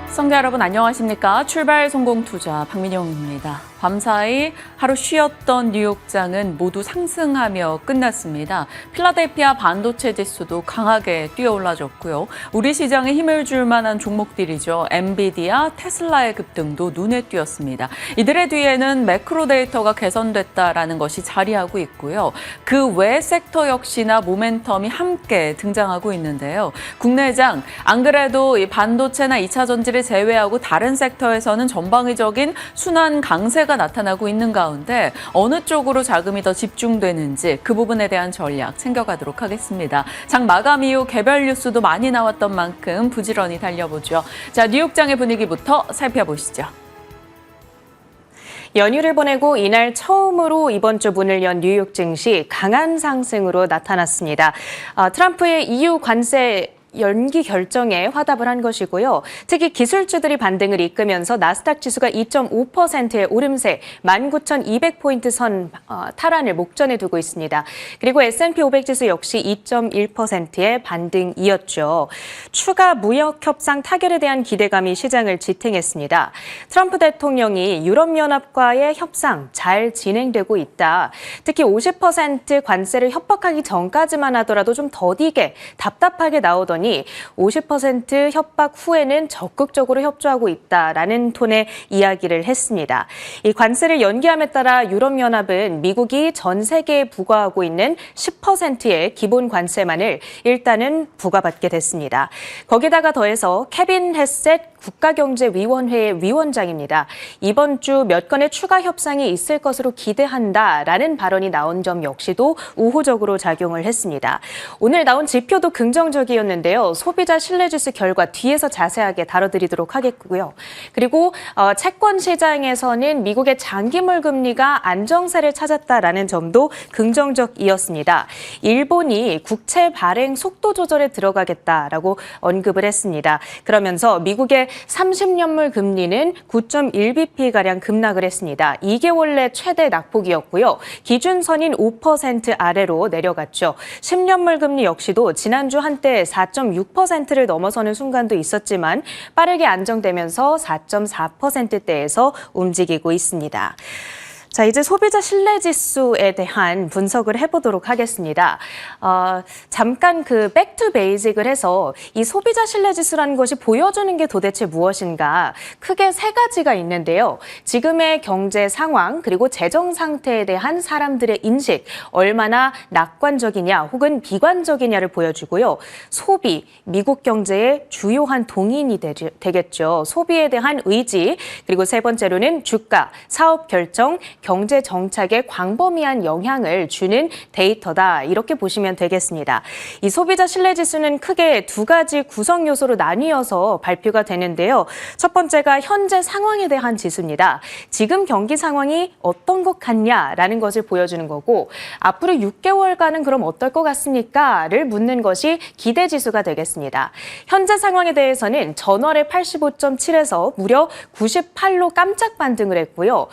시청자 여러분 안녕하십니까? 출발 성공투자 박민영입니다. 밤사이 하루 쉬었던 뉴욕장은 모두 상승하며 끝났습니다. 필라델피아 반도체 지수도 강하게 뛰어올라졌고요. 우리 시장에 힘을 줄 만한 종목들이죠. 엔비디아, 테슬라의 급등도 눈에 띄었습니다. 이들의 뒤에는 매크로 데이터가 개선됐다라는 것이 자리하고 있고요. 그 외 섹터 역시나 모멘텀이 함께 등장하고 있는데요. 국내장 안 그래도 이 반도체나 2차 전지를 제외하고 다른 섹터에서는 전방위적인 순환 강세가 나타나고 있는 가운데 어느 쪽으로 자금이 더 집중되는지 그 부분에 대한 전략 챙겨가도록 하겠습니다. 장 마감 이후 개별 뉴스도 많이 나왔던 만큼 부지런히 달려보죠. 자, 뉴욕장의 분위기부터 살펴보시죠. 연휴를 보내고 이날 처음으로 이번 주 문을 연 뉴욕 증시 강한 상승으로 나타났습니다. 트럼프의 EU 관세 연기 결정에 화답을 한 것이고요. 특히 기술주들이 반등을 이끌면서 나스닥 지수가 2.5%의 오름세 19,200포인트 선 탈환을 목전에 두고 있습니다. 그리고 S&P 500 지수 역시 2.1%의 반등이었죠. 추가 무역 협상 타결에 대한 기대감이 시장을 지탱했습니다. 트럼프 대통령이 유럽연합과의 협상 잘 진행되고 있다. 특히 50% 관세를 협박하기 전까지만 하더라도 좀 더디게 답답하게 나오더니 50% 협박 후에는 적극적으로 협조하고 있다라는 톤의 이야기를 했습니다. 이 관세를 연기함에 따라 유럽연합은 미국이 전 세계에 부과하고 있는 10%의 기본 관세만을 일단은 부과받게 됐습니다. 거기다가 더해서 케빈 헤셋 국가경제위원회의 위원장입니다. 이번 주 몇 건의 추가 협상이 있을 것으로 기대한다라는 발언이 나온 점 역시도 우호적으로 작용을 했습니다. 오늘 나온 지표도 긍정적이었는데요. 소비자 신뢰지수 결과 뒤에서 자세하게 다뤄드리도록 하겠고요. 그리고 채권 시장에서는 미국의 장기물 금리가 안정세를 찾았다라는 점도 긍정적이었습니다. 일본이 국채 발행 속도 조절에 들어가겠다라고 언급을 했습니다. 그러면서 미국의 30년물 금리는 9.1bp가량 급락을 했습니다. 이게 원래 최대 낙폭이었고요. 기준선인 5% 아래로 내려갔죠. 10년물 금리 역시도 지난주 한때 4.6%를 넘어서는 순간도 있었지만 빠르게 안정되면서 4.4%대에서 움직이고 있습니다. 자, 이제 소비자 신뢰지수에 대한 분석을 해보도록 하겠습니다. 잠깐 백투 베이직을 해서 이 소비자 신뢰지수라는 것이 보여주는 게 도대체 무엇인가 크게 세 가지가 있는데요. 지금의 경제 상황 그리고 재정 상태에 대한 사람들의 인식 얼마나 낙관적이냐 혹은 비관적이냐를 보여주고요. 소비, 미국 경제의 주요한 동인이 되겠죠. 소비에 대한 의지 그리고 세 번째로는 주가, 사업 결정, 경제 정착에 광범위한 영향을 주는 데이터다. 이렇게 보시면 되겠습니다. 이 소비자 신뢰지수는 크게 두 가지 구성 요소로 나뉘어서 발표가 되는데요. 첫 번째가 현재 상황에 대한 지수입니다. 지금 경기 상황이 어떤 것 같냐라는 것을 보여주는 거고 앞으로 6개월간은 그럼 어떨 것 같습니까?를 묻는 것이 기대지수가 되겠습니다. 현재 상황에 대해서는 전월에 85.7에서 무려 98로 깜짝 반등을 했고요.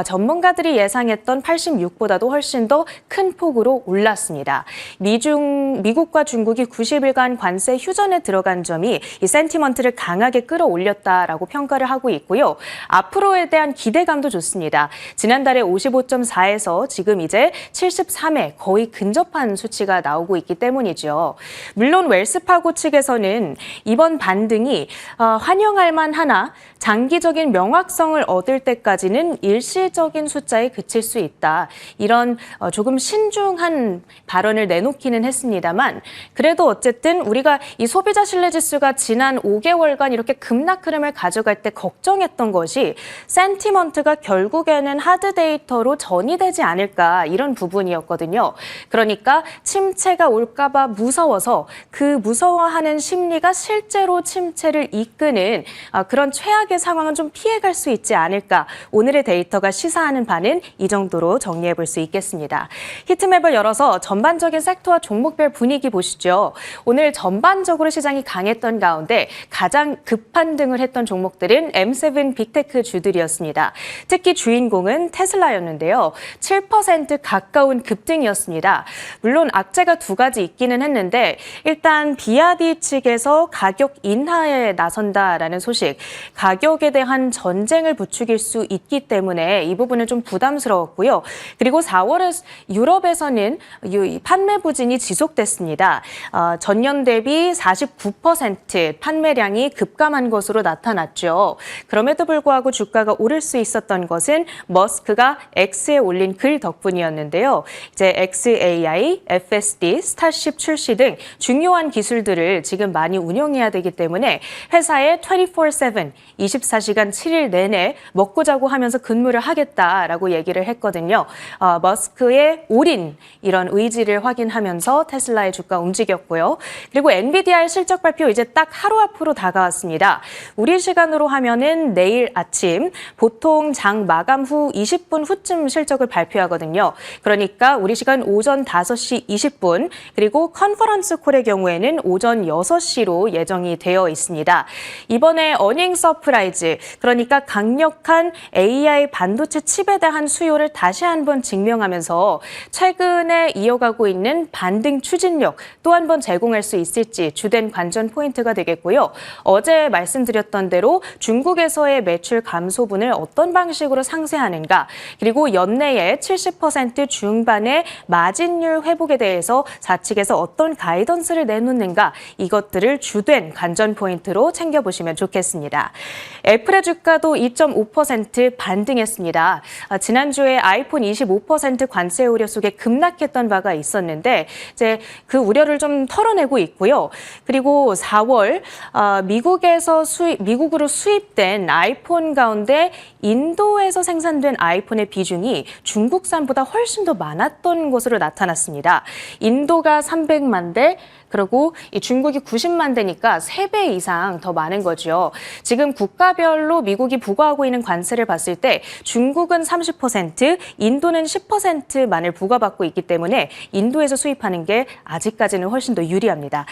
전문가들이 예상했던 86보다도 훨씬 더 큰 폭으로 올랐습니다. 미국과 중국이 90일간 관세 휴전에 들어간 점이 이 센티먼트를 강하게 끌어올렸다라고 평가를 하고 있고요. 앞으로에 대한 기대감도 좋습니다. 지난달에 55.4에서 지금 이제 73에 거의 근접한 수치가 나오고 있기 때문이죠. 물론 웰스파고 측에서는 이번 반등이 환영할 만하나 장기적인 명확성을 얻을 때까지는 일시적인 숫자에 그칠 수 있다. 이런 조금 신중한 발언을 내놓기는 했습니다만 그래도 어쨌든 우리가 이 소비자 신뢰지수가 지난 5개월간 이렇게 급락 흐름을 가져갈 때 걱정했던 것이 센티먼트가 결국에는 하드 데이터로 전이되지 않을까 이런 부분이었거든요. 그러니까 침체가 올까 봐 무서워서 그 무서워하는 심리가 실제로 침체를 이끄는 그런 최악의 상황은 좀 피해갈 수 있지 않을까 오늘의 데이터가 시사하는 반은 이 정도로 정리해 볼 수 있겠습니다. 히트맵을 열어서 전반적인 섹터와 종목별 분위기 보시죠. 오늘 전반적으로 시장이 강했던 가운데 가장 급반등을 했던 종목들은 M7 빅테크 주들이었습니다. 특히 주인공은 테슬라였는데요. 7% 가까운 급등이었습니다. 물론 악재가 두 가지 있기는 했는데 일단 BYD 측에서 가격 인하에 나선다라는 소식, 가격에 대한 전쟁을 부추길 수 있기 때문에 이 부분은 좀 부담스러웠고요. 그리고 4월에 유럽에서는 이 판매 부진이 지속됐습니다. 전년 대비 49% 판매량이 급감한 것으로 나타났죠. 그럼에도 불구하고 주가가 오를 수 있었던 것은 머스크가 X에 올린 글 덕분이었는데요. 이제 XAI, FSD, 스타쉽 출시 등 중요한 기술들을 지금 많이 운영해야 되기 때문에 회사에 24/7, 24시간 7일 내내 먹고 자고 하면서 근무를 하겠다라고 얘기를 했거든요. 머스크의 올인 이런 의지를 확인하면서 테슬라의 주가 움직였고요. 그리고 엔비디아의 실적 발표 이제 딱 하루 앞으로 다가왔습니다. 우리 시간으로 하면은 내일 아침 보통 장 마감 후 20분 후쯤 실적을 발표하거든요. 그러니까 우리 시간 오전 5시 20분 그리고 컨퍼런스 콜의 경우에는 오전 6시로 예정이 되어 있습니다. 이번에 어닝 서프라이즈, 그러니까 강력한 AI 반도체 칩에 대한 수요를 다시 한번 증명하면서 최근에 이어가고 있는 반등 추진력 또 한 번 제공할 수 있을지 주된 관전 포인트가 되겠고요. 어제 말씀드렸던 대로 중국에서의 매출 감소분을 어떤 방식으로 상쇄하는가, 그리고 연내에 70% 중반의 마진율 회복에 대해서 좌측에서 어떤 가이던스를 내놓는가, 이것들을 주된 관전 포인트로 챙겨보시면 좋겠습니다. 애플의 주가도 2.5% 반등했습니다. 지난주에 아이폰 25% 관세 우려 속에 급락했던 바가 있었는데 이제 그 우려를 좀 털어내고 있고요. 그리고 4월 미국으로 수입된 아이폰 가운데 인도에서 생산된 아이폰의 비중이 중국산보다 훨씬 더 많았던 것으로 나타났습니다. 인도가 300만 대, 그리고 이 중국이 90만 대니까 3배 이상 더 많은 거죠. 지금 국가별로 미국이 부과하고 있는 관세를 봤을 때 중국은 30%, 인도는 10%만을 부과받고 있기 때문에 인도에서 수입하는 게 아직까지는 훨씬 더 유리합니다.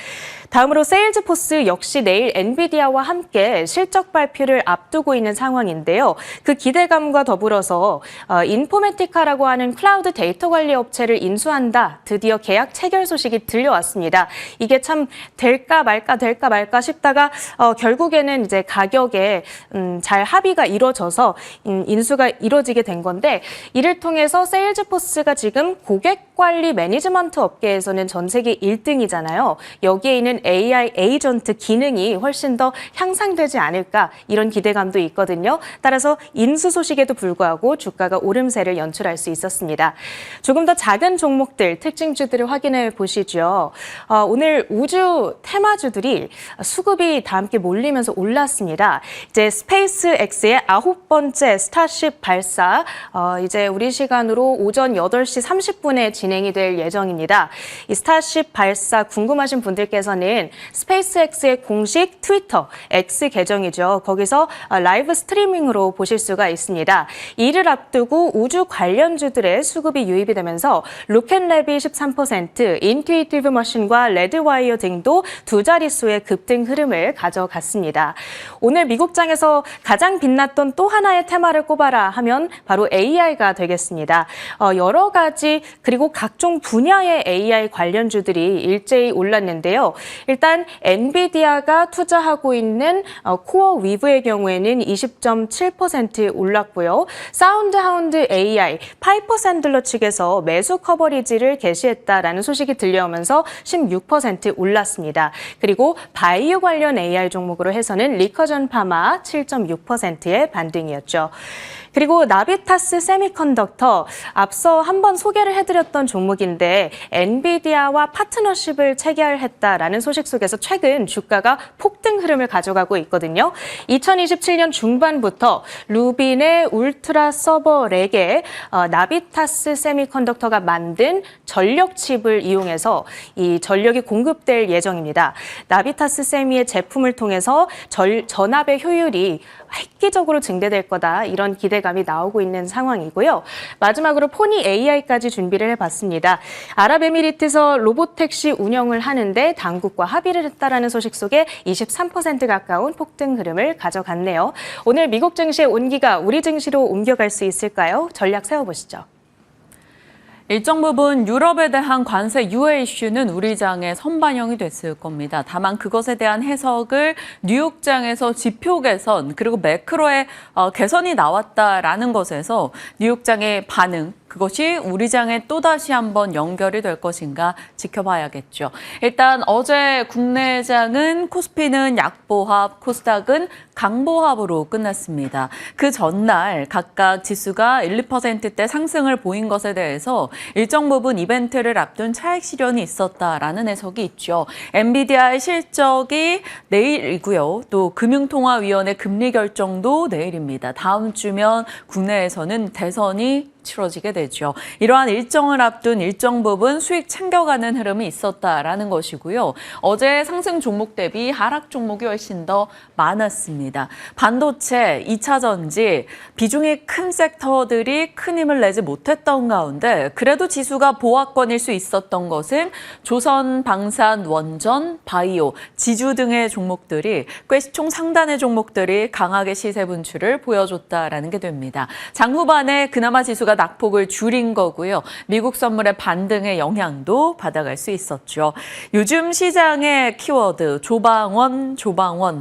다음으로 세일즈포스 역시 내일 엔비디아와 함께 실적 발표를 앞두고 있는 상황인데요. 그 기대감과 더불어서 인포메티카라고 하는 클라우드 데이터 관리 업체를 인수한다. 드디어 계약 체결 소식이 들려왔습니다. 이게 참 될까 말까 싶다가 결국에는 이제 가격에 잘 합의가 이루어져서 인수가 이루어지게 된 건데, 이를 통해서 세일즈포스가 지금 고객 관리 매니지먼트 업계에서는 전 세계 1등이잖아요. 여기에 있는 AI 에이전트 기능이 훨씬 더 향상되지 않을까, 이런 기대감도 있거든요. 따라서 인수 소식에도 불구하고 주가가 오름세를 연출할 수 있었습니다. 조금 더 작은 종목들, 특징주들을 확인해 보시죠. 오늘 우주 테마주들이 수급이 다 함께 몰리면서 올랐습니다. 이제 스페이스X의 9번째 스타쉽 발사, 이제 우리 시간으로 오전 8시 30분에 진행이 될 예정입니다. 이 스타쉽 발사 궁금하신 분들께서는 스페이스X의 공식 트위터, X 계정이죠. 거기서 라이브 스트리밍으로 보실 수가 있습니다. 이를 앞두고 우주 관련주들의 수급이 유입이 되면서 로켓랩이 13%, 인투이티브 머신과 레드와이어 등도 두 자릿수의 급등 흐름을 가져갔습니다. 오늘 미국장에서 가장 빛났던 또 하나의 테마를 꼽아라 하면 바로 AI가 되겠습니다. 여러 가지 그리고 각종 분야의 AI 관련주들이 일제히 올랐는데요. 일단 엔비디아가 투자하고 있는 코어 위브의 경우에는 20.7% 올랐고요. 사운드하운드 AI, 파이퍼 샌들러 측에서 매수 커버리지를 개시했다라는 소식이 들려오면서 16% 올랐습니다. 그리고 바이오 관련 AI 종목으로 해서는 리커전 파마 7.6%의 반등이었죠. 그리고 나비타스 세미컨덕터, 앞서 한번 소개를 해드렸던 종목인데 엔비디아와 파트너십을 체결했다라는 소식 속에서 최근 주가가 폭등 흐름을 가져가고 있거든요. 2027년 중반부터 루빈의 울트라 서버 렉에 나비타스 세미컨덕터가 만든 전력 칩을 이용해서 이 전력이 공급될 예정입니다. 나비타스 세미의 제품을 통해서 전압의 효율이 획기적으로 증대될 거다, 이런 기대가 기대감이 나오고 있는 상황이고요. 마지막으로 포니 AI까지 준비를 해봤습니다. 아랍에미리트에서 로보택시 운영을 하는데 당국과 합의를 했다라는 소식 속에 23% 가까운 폭등 흐름을 가져갔네요. 오늘 미국 증시의 온기가 우리 증시로 옮겨갈 수 있을까요? 전략 세워보시죠. 일정 부분 유럽에 대한 관세 유예 이슈는 우리 장에 선반영이 됐을 겁니다. 다만 그것에 대한 해석을 뉴욕장에서 지표 개선 그리고 매크로의 개선이 나왔다라는 것에서 뉴욕장의 반응, 그것이 우리 장에 또다시 한번 연결이 될 것인가 지켜봐야겠죠. 일단 어제 국내장은 코스피는 약보합, 코스닥은 강보합으로 끝났습니다. 그 전날 각각 지수가 1, 2%대 상승을 보인 것에 대해서 일정 부분 이벤트를 앞둔 차익 실현이 있었다라는 해석이 있죠. 엔비디아의 실적이 내일이고요. 또 금융통화위원회 금리 결정도 내일입니다. 다음 주면 국내에서는 대선이 치러지게 되죠. 이러한 일정을 앞둔 일정 부분 수익 챙겨가는 흐름이 있었다라는 것이고요. 어제 상승 종목 대비 하락 종목이 훨씬 더 많았습니다. 반도체, 2차 전지, 비중이 큰 섹터들이 큰 힘을 내지 못했던 가운데 그래도 지수가 보합권일 수 있었던 것은 조선, 방산, 원전, 바이오, 지주 등의 종목들이 꽤 총 상단의 종목들이 강하게 시세 분출을 보여줬다라는 게 됩니다. 장 후반에 그나마 지수가 낙폭을 줄인 거고요. 미국 선물의 반등의 영향도 받아갈 수 있었죠. 요즘 시장의 키워드 조방원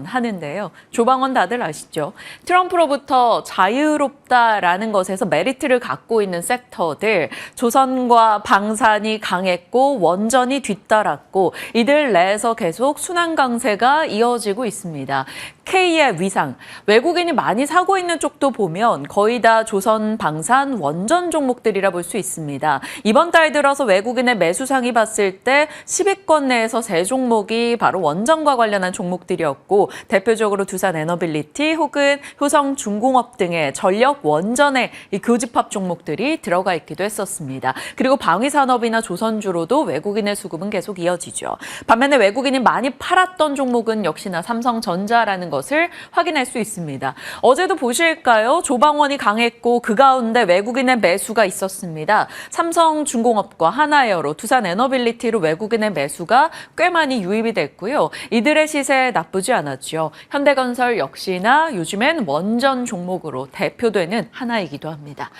하는데요. 조방원 다들 아시죠? 트럼프로부터 자유롭다라는 것에서 메리트를 갖고 있는 섹터들, 조선과 방산이 강했고 원전이 뒤따랐고 이들 내에서 계속 순환 강세가 이어지고 있습니다. K의 위상, 외국인이 많이 사고 있는 쪽도 보면 거의 다 조선, 방산, 원전 종목들이라 볼 수 있습니다. 이번 달 들어서 외국인의 매수상이 봤을 때 10위권 내에서 3종목이 바로 원전과 관련한 종목들이었고 대표적으로 두산에너빌리티 혹은 효성중공업 등의 전력 원전의 이 교집합 종목들이 들어가 있기도 했었습니다. 그리고 방위산업이나 조선주로도 외국인의 수급은 계속 이어지죠. 반면에 외국인이 많이 팔았던 종목은 역시나 삼성전자라는 것을 확인할 수 있습니다. 어제도 보실까요? 조방원이 강했고 그 가운데 외국인의 매수가 있었습니다. 삼성중공업과 하나에어로, 두산에너빌리티로 외국인의 매수가 꽤 많이 유입이 됐고요. 이들의 시세 나쁘지 않았죠. 현대건설 역시나 요즘엔 원전 종목으로 대표되는 하나이기도 합니다.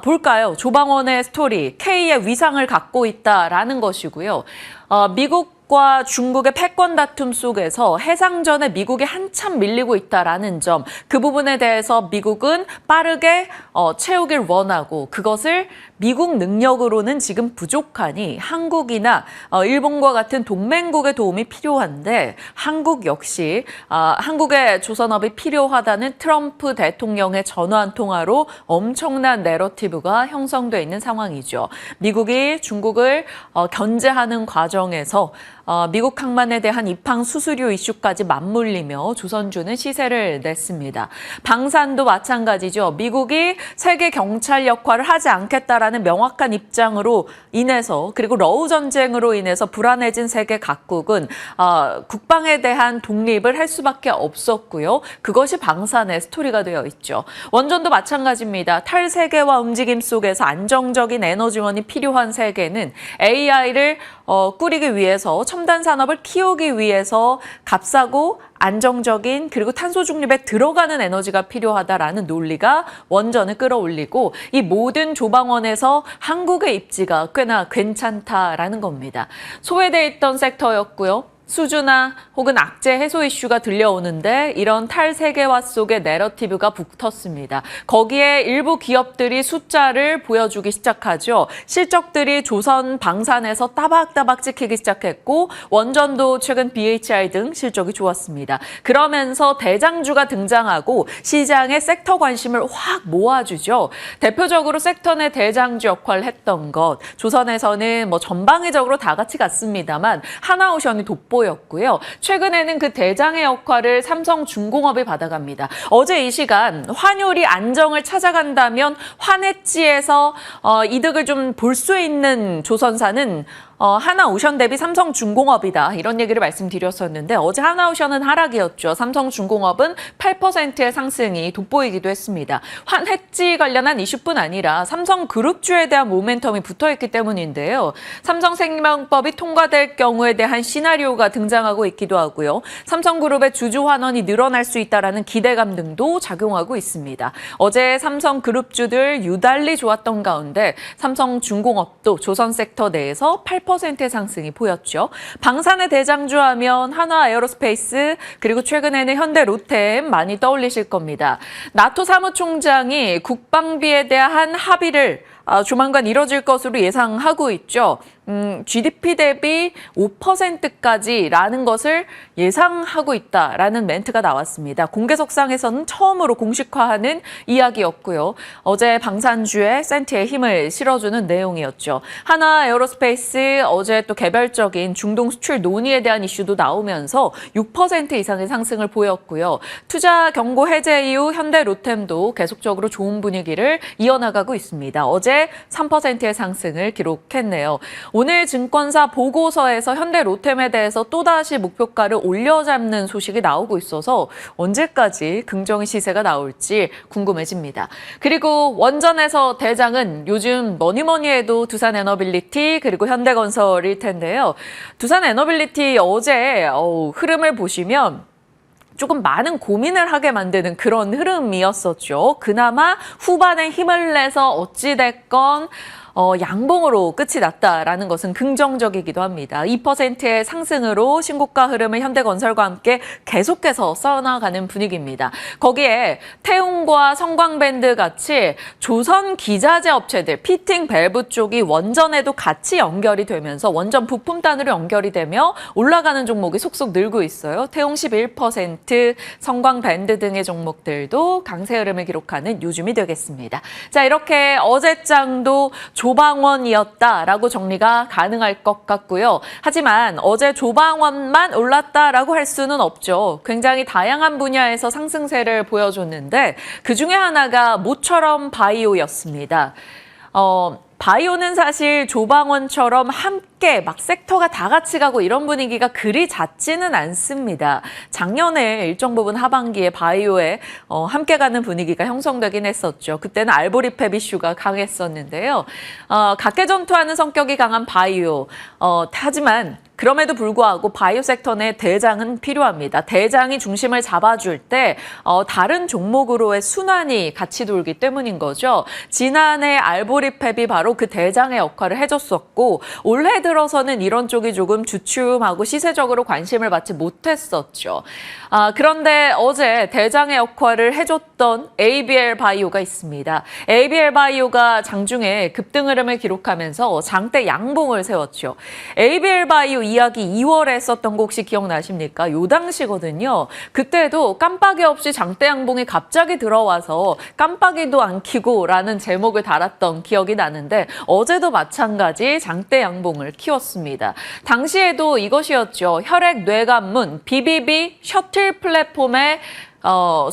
볼까요? 조방원의 스토리, K의 위상을 갖고 있다라는 것이고요. 미국과 중국의 패권 다툼 속에서 해상전에 미국이 한참 밀리고 있다라는 점, 그 부분에 대해서 미국은 빠르게 채우길 원하고 그것을 미국 능력으로는 지금 부족하니 한국이나 일본과 같은 동맹국의 도움이 필요한데 한국 역시 한국의 조선업이 필요하다는 트럼프 대통령의 전화 한 통화로 엄청난 내러티브가 형성돼 있는 상황이죠. 미국이 중국을 견제하는 과정에서 미국 항만에 대한 입항 수수료 이슈까지 맞물리며 조선주는 시세를 냈습니다. 방산도 마찬가지죠. 미국이 세계 경찰 역할을 하지 않겠다라는 명확한 입장으로 인해서 그리고 러우 전쟁으로 인해서 불안해진 세계 각국은 국방에 대한 독립을 할 수밖에 없었고요. 그것이 방산의 스토리가 되어 있죠. 원전도 마찬가지입니다. 탈세계화 움직임 속에서 안정적인 에너지원이 필요한 세계는 AI를 꾸리기 위해서 첨단 산업을 키우기 위해서 값싸고 안정적인 그리고 탄소 중립에 들어가는 에너지가 필요하다라는 논리가 원전을 끌어올리고 이 모든 조방원에서 한국의 입지가 꽤나 괜찮다라는 겁니다. 소외돼 있던 섹터였고요. 수주나 혹은 악재 해소 이슈가 들려오는데 이런 탈세계화 속의 내러티브가 붙었습니다. 거기에 일부 기업들이 숫자를 보여주기 시작하죠. 실적들이 조선 방산에서 따박따박 찍히기 시작했고 원전도 최근 BHI 등 실적이 좋았습니다. 그러면서 대장주가 등장하고 시장의 섹터 관심을 확 모아주죠. 대표적으로 섹터 내 대장주 역할을 했던 것. 조선에서는 전방위적으로 다 같이 갔습니다만 하나오션이 돋보였고요. 최근에는 그 대장의 역할을 삼성중공업이 받아갑니다. 어제 이 시간 환율이 안정을 찾아간다면 환해지에서 이득을 좀 볼 수 있는 조선사는 하나오션 대비 삼성중공업이다. 이런 얘기를 말씀드렸었는데 어제 하나오션은 하락이었죠. 삼성중공업은 8%의 상승이 돋보이기도 했습니다. 환해지 관련한 이슈뿐 아니라 삼성그룹주에 대한 모멘텀이 붙어있기 때문인데요. 삼성생명법이 통과될 경우에 대한 시나리오가 등장하고 있기도 하고요. 삼성그룹의 주주 환원이 늘어날 수 있다는 기대감 등도 작용하고 있습니다. 어제 삼성그룹주들 유달리 좋았던 가운데 삼성중공업도 조선 섹터 내에서 8%의 상승이 보였죠. 방산의 대장주 하면 한화에어로스페이스 그리고 최근에는 현대로템 많이 떠올리실 겁니다. 나토 사무총장이 국방비에 대한 합의를 조만간 이뤄질 것으로 예상하고 있죠. GDP 대비 5%까지라는 것을 예상하고 있다라는 멘트가 나왔습니다. 공개석상에서는 처음으로 공식화하는 이야기였고요. 어제 방산주에 센트에 힘을 실어주는 내용이었죠. 하나에어로스페이스 어제 또 개별적인 중동 수출 논의에 대한 이슈도 나오면서 6% 이상의 상승을 보였고요. 투자 경고 해제 이후 현대로템도 계속적으로 좋은 분위기를 이어나가고 있습니다. 어제 3%의 상승을 기록했네요. 오늘 증권사 보고서에서 현대로템에 대해서 또다시 목표가를 올려잡는 소식이 나오고 있어서 언제까지 긍정의 시세가 나올지 궁금해집니다. 그리고 원전에서 대장은 요즘 뭐니 해도 두산에너빌리티 그리고 현대건설일 텐데요. 두산에너빌리티 어제 흐름을 보시면 조금 많은 고민을 하게 만드는 그런 흐름이었었죠. 그나마 후반에 힘을 내서 어찌됐건 양봉으로 끝이 났다라는 것은 긍정적이기도 합니다. 2%의 상승으로 신고가 흐름을 현대건설과 함께 계속해서 써나가는 분위기입니다. 거기에 태웅과 성광밴드 같이 조선 기자재 업체들, 피팅 밸브 쪽이 원전에도 같이 연결이 되면서 원전 부품단으로 연결이 되며 올라가는 종목이 속속 늘고 있어요. 태웅 11%, 성광밴드 등의 종목들도 강세 흐름을 기록하는 요즘이 되겠습니다. 자, 이렇게 어제장도 조방원이었다라고 정리가 가능할 것 같고요. 하지만 어제 조방원만 올랐다라고 할 수는 없죠. 굉장히 다양한 분야에서 상승세를 보여줬는데 그중에 하나가 모처럼 바이오였습니다. 바이오는 사실 조방원처럼 함께 막 섹터가 다 같이 가고 이런 분위기가 그리 잦지는 않습니다. 작년에 일정 부분 하반기에 바이오에 함께 가는 분위기가 형성되긴 했었죠. 그때는 알보리펩 이슈가 강했었는데요. 각계전투하는 성격이 강한 바이오. 하지만 그럼에도 불구하고 바이오 섹터 내 대장은 필요합니다. 대장이 중심을 잡아줄 때 다른 종목으로의 순환이 같이 돌기 때문인 거죠. 지난해 알보리펩이 바로 그 대장의 역할을 해줬었고 올해 들어서는 이런 쪽이 조금 주춤하고 시세적으로 관심을 받지 못했었죠. 그런데 어제 대장의 역할을 해줬던 ABL 바이오가 있습니다. ABL 바이오가 장중에 급등 흐름을 기록하면서 장대 양봉을 세웠죠. ABL 바이오 이야기 2월에 했었던 거 혹시 기억나십니까? 요 당시거든요. 그때도 깜빡이 없이 장대 양봉이 갑자기 들어와서 깜빡이도 안 켜고라는 제목을 달았던 기억이 나는데 어제도 마찬가지 장대 양봉을 키웠습니다. 당시에도 이것이었죠. 혈액 뇌관문 BBB 셔틀 플랫폼의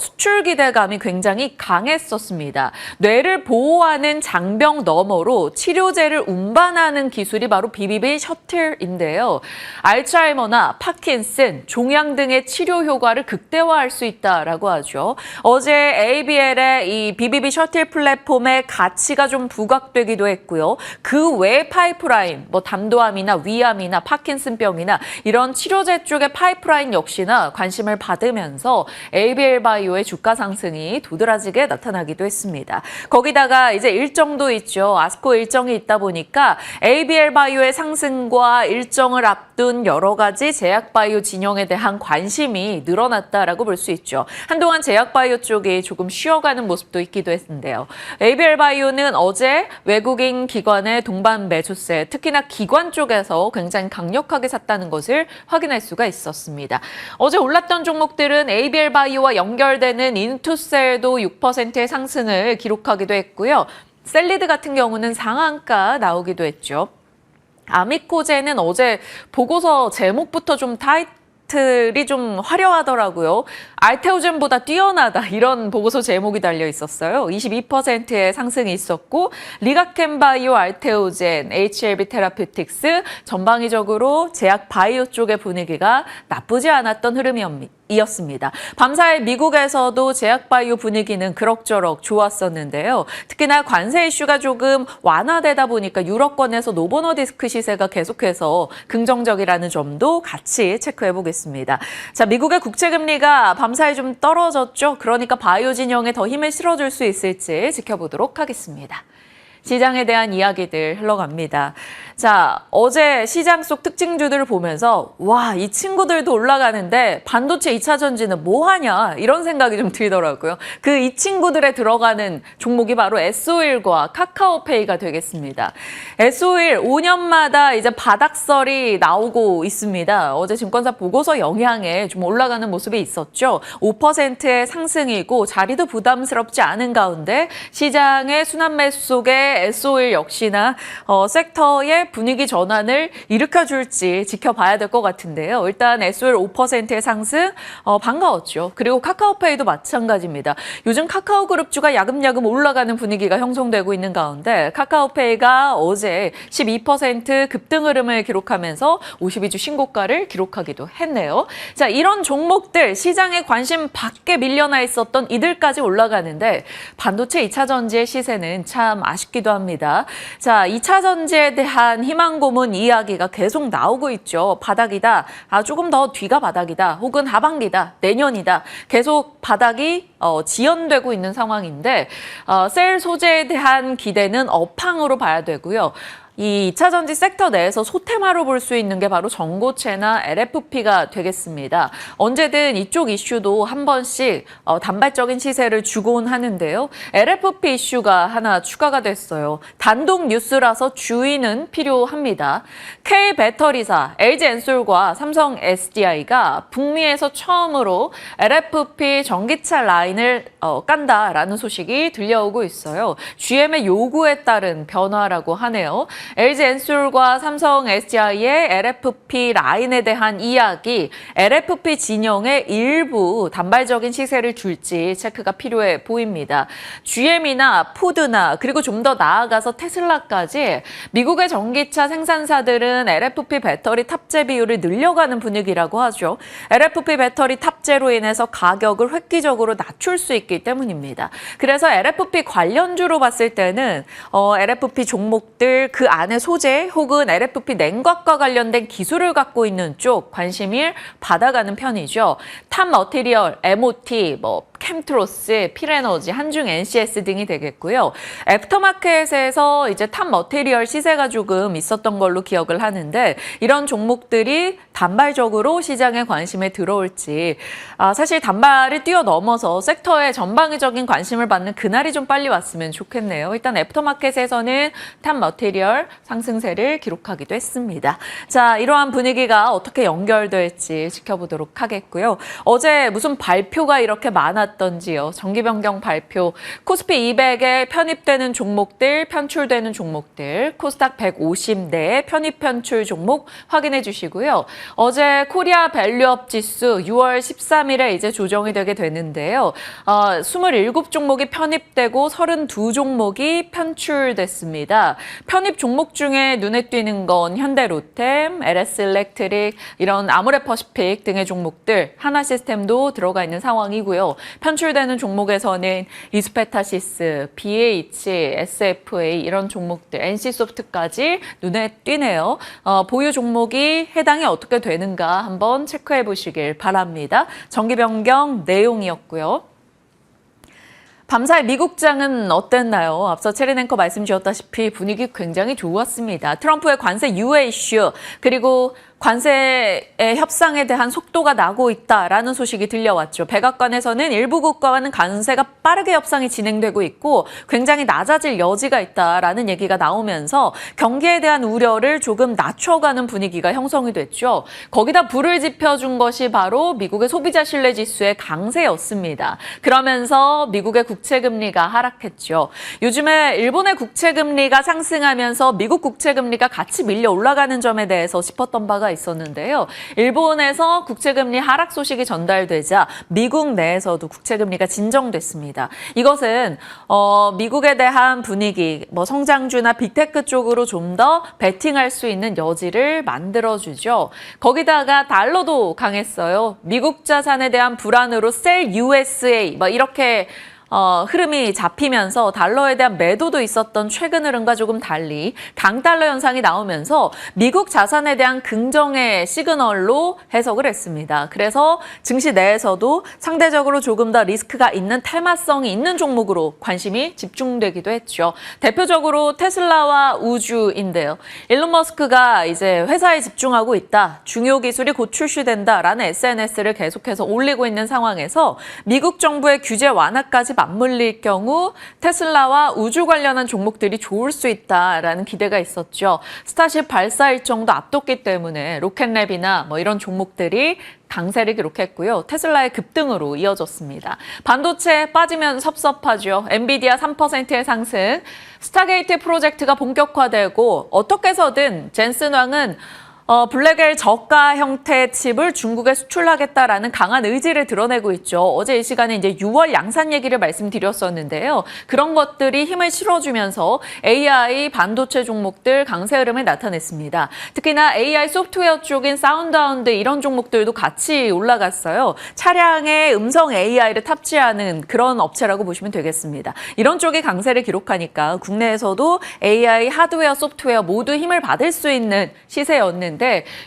수출 기대감이 굉장히 강했었습니다. 뇌를 보호하는 장병 너머로 치료제를 운반하는 기술이 바로 BBB 셔틀인데요. 알츠하이머나 파킨슨, 종양 등의 치료 효과를 극대화할 수 있다라고 하죠. 어제 ABL의 이 BBB 셔틀 플랫폼의 가치가 좀 부각되기도 했고요. 그 외 파이프라인, 담도암이나 위암이나 파킨슨병이나 이런 치료제 쪽의 파이프라인 역시나 관심을 받으면서 ABL 바이오의 주가 상승이 도드라지게 나타나기도 했습니다. 거기다가 이제 일정도 있죠. 아스코 일정이 있다 보니까 ABL 바이오의 상승과 일정을 앞둔 여러 가지 제약 바이오 진영에 대한 관심이 늘어났다라고 볼 수 있죠. 한동안 제약 바이오 쪽이 조금 쉬어가는 모습도 있기도 했는데요. ABL 바이오는 어제 외국인 기관의 동반 매수세, 특히나 기관 쪽에서 굉장히 강력하게 샀다는 것을 확인할 수가 있었습니다. 어제 올랐던 종목들은 ABL 바이오와 연결되는 인투셀도 6%의 상승을 기록하기도 했고요. 셀리드 같은 경우는 상한가 나오기도 했죠. 아미코제는 어제 보고서 제목부터 좀 타이틀이 좀 화려하더라고요. 알테오젠보다 뛰어나다 이런 보고서 제목이 달려 있었어요. 22%의 상승이 있었고 리가켄바이오 알테오젠, HLB 테라퓨틱스 전방위적으로 제약 바이오 쪽의 분위기가 나쁘지 않았던 흐름이었습니다. 밤사이 미국에서도 제약 바이오 분위기는 그럭저럭 좋았었는데요. 특히나 관세 이슈가 조금 완화되다 보니까 유럽권에서 노보노디스크 시세가 계속해서 긍정적이라는 점도 같이 체크해 보겠습니다. 자, 미국의 국채금리가 밤사이 좀 떨어졌죠. 그러니까 바이오 진영에 더 힘을 실어줄 수 있을지 지켜보도록 하겠습니다. 시장에 대한 이야기들 흘러갑니다. 자, 어제 시장 속 특징주들을 보면서 와, 이 친구들도 올라가는데 반도체 2차 전지는 뭐 하냐 이런 생각이 좀 들더라고요. 그 이 친구들에 들어가는 종목이 바로 S-오일과 카카오페이가 되겠습니다. S-오일 5년마다 이제 바닥설이 나오고 있습니다. 어제 증권사 보고서 영향에 좀 올라가는 모습이 있었죠. 5%의 상승이고 자리도 부담스럽지 않은 가운데 시장의 순환 매수 속에 S-오일 역시나 섹터의 분위기 전환을 일으켜줄지 지켜봐야 될 것 같은데요. 일단 S-오일 5%의 상승 반가웠죠. 그리고 카카오페이도 마찬가지입니다. 요즘 카카오그룹주가 야금야금 올라가는 분위기가 형성되고 있는 가운데 카카오페이가 어제 12% 급등 흐름을 기록하면서 52주 신고가를 기록하기도 했네요. 자, 이런 종목들 시장에 관심 밖에 밀려나 있었던 이들까지 올라가는데 반도체 2차 전지의 시세는 참 아쉽기도 합니다. 자, 2차 전지에 대한 희망 고문 이야기가 계속 나오고 있죠. 바닥이다. 조금 더 뒤가 바닥이다. 혹은 하반기다. 내년이다. 계속 바닥이 지연되고 있는 상황인데 셀 소재에 대한 기대는 업황으로 봐야 되고요. 이 2차 전지 섹터 내에서 소테마로 볼 수 있는 게 바로 전고체나 LFP가 되겠습니다. 언제든 이쪽 이슈도 한 번씩 단발적인 시세를 주곤 하는데요. LFP 이슈가 하나 추가가 됐어요. 단독 뉴스라서 주의는 필요합니다. K배터리사, LG엔솔과 삼성 SDI가 북미에서 처음으로 LFP 전기차 라인을 깐다라는 소식이 들려오고 있어요. GM의 요구에 따른 변화라고 하네요. LG엔솔과 삼성 SDI의 LFP 라인에 대한 이야기, LFP 진영의 일부 단발적인 시세를 줄지 체크가 필요해 보입니다. GM이나 포드나 그리고 좀 더 나아가서 테슬라까지 미국의 전기차 생산사들은 LFP 배터리 탑재 비율을 늘려가는 분위기라고 하죠. LFP 배터리 탑재로 인해서 가격을 획기적으로 낮출 수 있기 때문입니다. 그래서 LFP 관련주로 봤을 때는 LFP 종목들 그 안에 소재 혹은 LFP 냉각과 관련된 기술을 갖고 있는 쪽 관심을 받아가는 편이죠. 탑 머티리얼, MOT, 캠트로스, 필에너지, 한중 NCS 등이 되겠고요. 애프터마켓에서 이제 탑 머티리얼 시세가 조금 있었던 걸로 기억을 하는데 이런 종목들이 단발적으로 시장에 관심에 들어올지 사실 단발을 뛰어넘어서 섹터에 전방위적인 관심을 받는 그날이 좀 빨리 왔으면 좋겠네요. 일단 애프터마켓에서는 탑 머티리얼 상승세를 기록하기도 했습니다. 자, 이러한 분위기가 어떻게 연결될지 지켜보도록 하겠고요. 어제 무슨 발표가 이렇게 많았던지요. 정기 변경 발표, 코스피 200에 편입되는 종목들, 편출되는 종목들, 코스닥 150 내에 편입 편출 종목 확인해 주시고요. 어제 코리아 밸류업 지수 6월 13일에 이제 조정이 되게 되는데요. 27종목이 편입되고 32종목이 편출됐습니다. 편입 종목 중에 눈에 띄는 건 현대로템, LS일렉트릭, 이런 아모레퍼시픽 등의 종목들, 하나시스템도 들어가 있는 상황이고요. 편출되는 종목에서는 이스페타시스, BH, SFA 이런 종목들, NC소프트까지 눈에 띄네요. 보유 종목이 해당이 어떻게 되는가 한번 체크해 보시길 바랍니다. 정기 변경 내용이었고요. 밤사이 미국장은 어땠나요? 앞서 체린 앵커 말씀 주셨다시피 분위기 굉장히 좋았습니다. 트럼프의 관세 유예 이슈 그리고 관세의 협상에 대한 속도가 나고 있다라는 소식이 들려왔죠. 백악관에서는 일부 국가와는 관세가 빠르게 협상이 진행되고 있고 굉장히 낮아질 여지가 있다라는 얘기가 나오면서 경기에 대한 우려를 조금 낮춰가는 분위기가 형성이 됐죠. 거기다 불을 지펴준 것이 바로 미국의 소비자 신뢰 지수의 강세였습니다. 그러면서 미국의 국채금리가 하락했죠. 요즘에 일본의 국채금리가 상승하면서 미국 국채금리가 같이 밀려 올라가는 점에 대해서 짚었던 바가 기사가 있었는데요. 일본에서 국채금리 하락 소식이 전달되자 미국 내에서도 국채금리가 진정됐습니다. 이것은 미국에 대한 분위기, 성장주나 빅테크 쪽으로 좀 더 베팅할 수 있는 여지를 만들어주죠. 거기다가 달러도 강했어요. 미국 자산에 대한 불안으로 sell USA 이렇게 흐름이 잡히면서 달러에 대한 매도도 있었던 최근 흐름과 조금 달리 강달러 현상이 나오면서 미국 자산에 대한 긍정의 시그널로 해석을 했습니다. 그래서 증시 내에서도 상대적으로 조금 더 리스크가 있는 테마성이 있는 종목으로 관심이 집중되기도 했죠. 대표적으로 테슬라와 우주인데요. 일론 머스크가 이제 회사에 집중하고 있다. 중요 기술이 곧 출시된다라는 SNS를 계속해서 올리고 있는 상황에서 미국 정부의 규제 완화까지 맞물릴 경우 테슬라와 우주 관련한 종목들이 좋을 수 있다라는 기대가 있었죠. 스타쉽 발사 일정도 앞뒀기 때문에 로켓랩이나 이런 종목들이 강세를 기록했고요. 테슬라의 급등으로 이어졌습니다. 반도체 빠지면 섭섭하죠. 엔비디아 3%의 상승, 스타게이트 프로젝트가 본격화되고 어떻게 해서든 젠슨 왕은 블랙엘 저가 형태의 칩을 중국에 수출하겠다라는 강한 의지를 드러내고 있죠. 어제 이 시간에 이제 6월 양산 얘기를 말씀드렸었는데요. 그런 것들이 힘을 실어주면서 AI 반도체 종목들 강세 흐름을 나타냈습니다. 특히나 AI 소프트웨어 쪽인 사운드하운드 이런 종목들도 같이 올라갔어요. 차량에 음성 AI를 탑재하는 그런 업체라고 보시면 되겠습니다. 이런 쪽이 강세를 기록하니까 국내에서도 AI 하드웨어, 소프트웨어 모두 힘을 받을 수 있는 시세였는데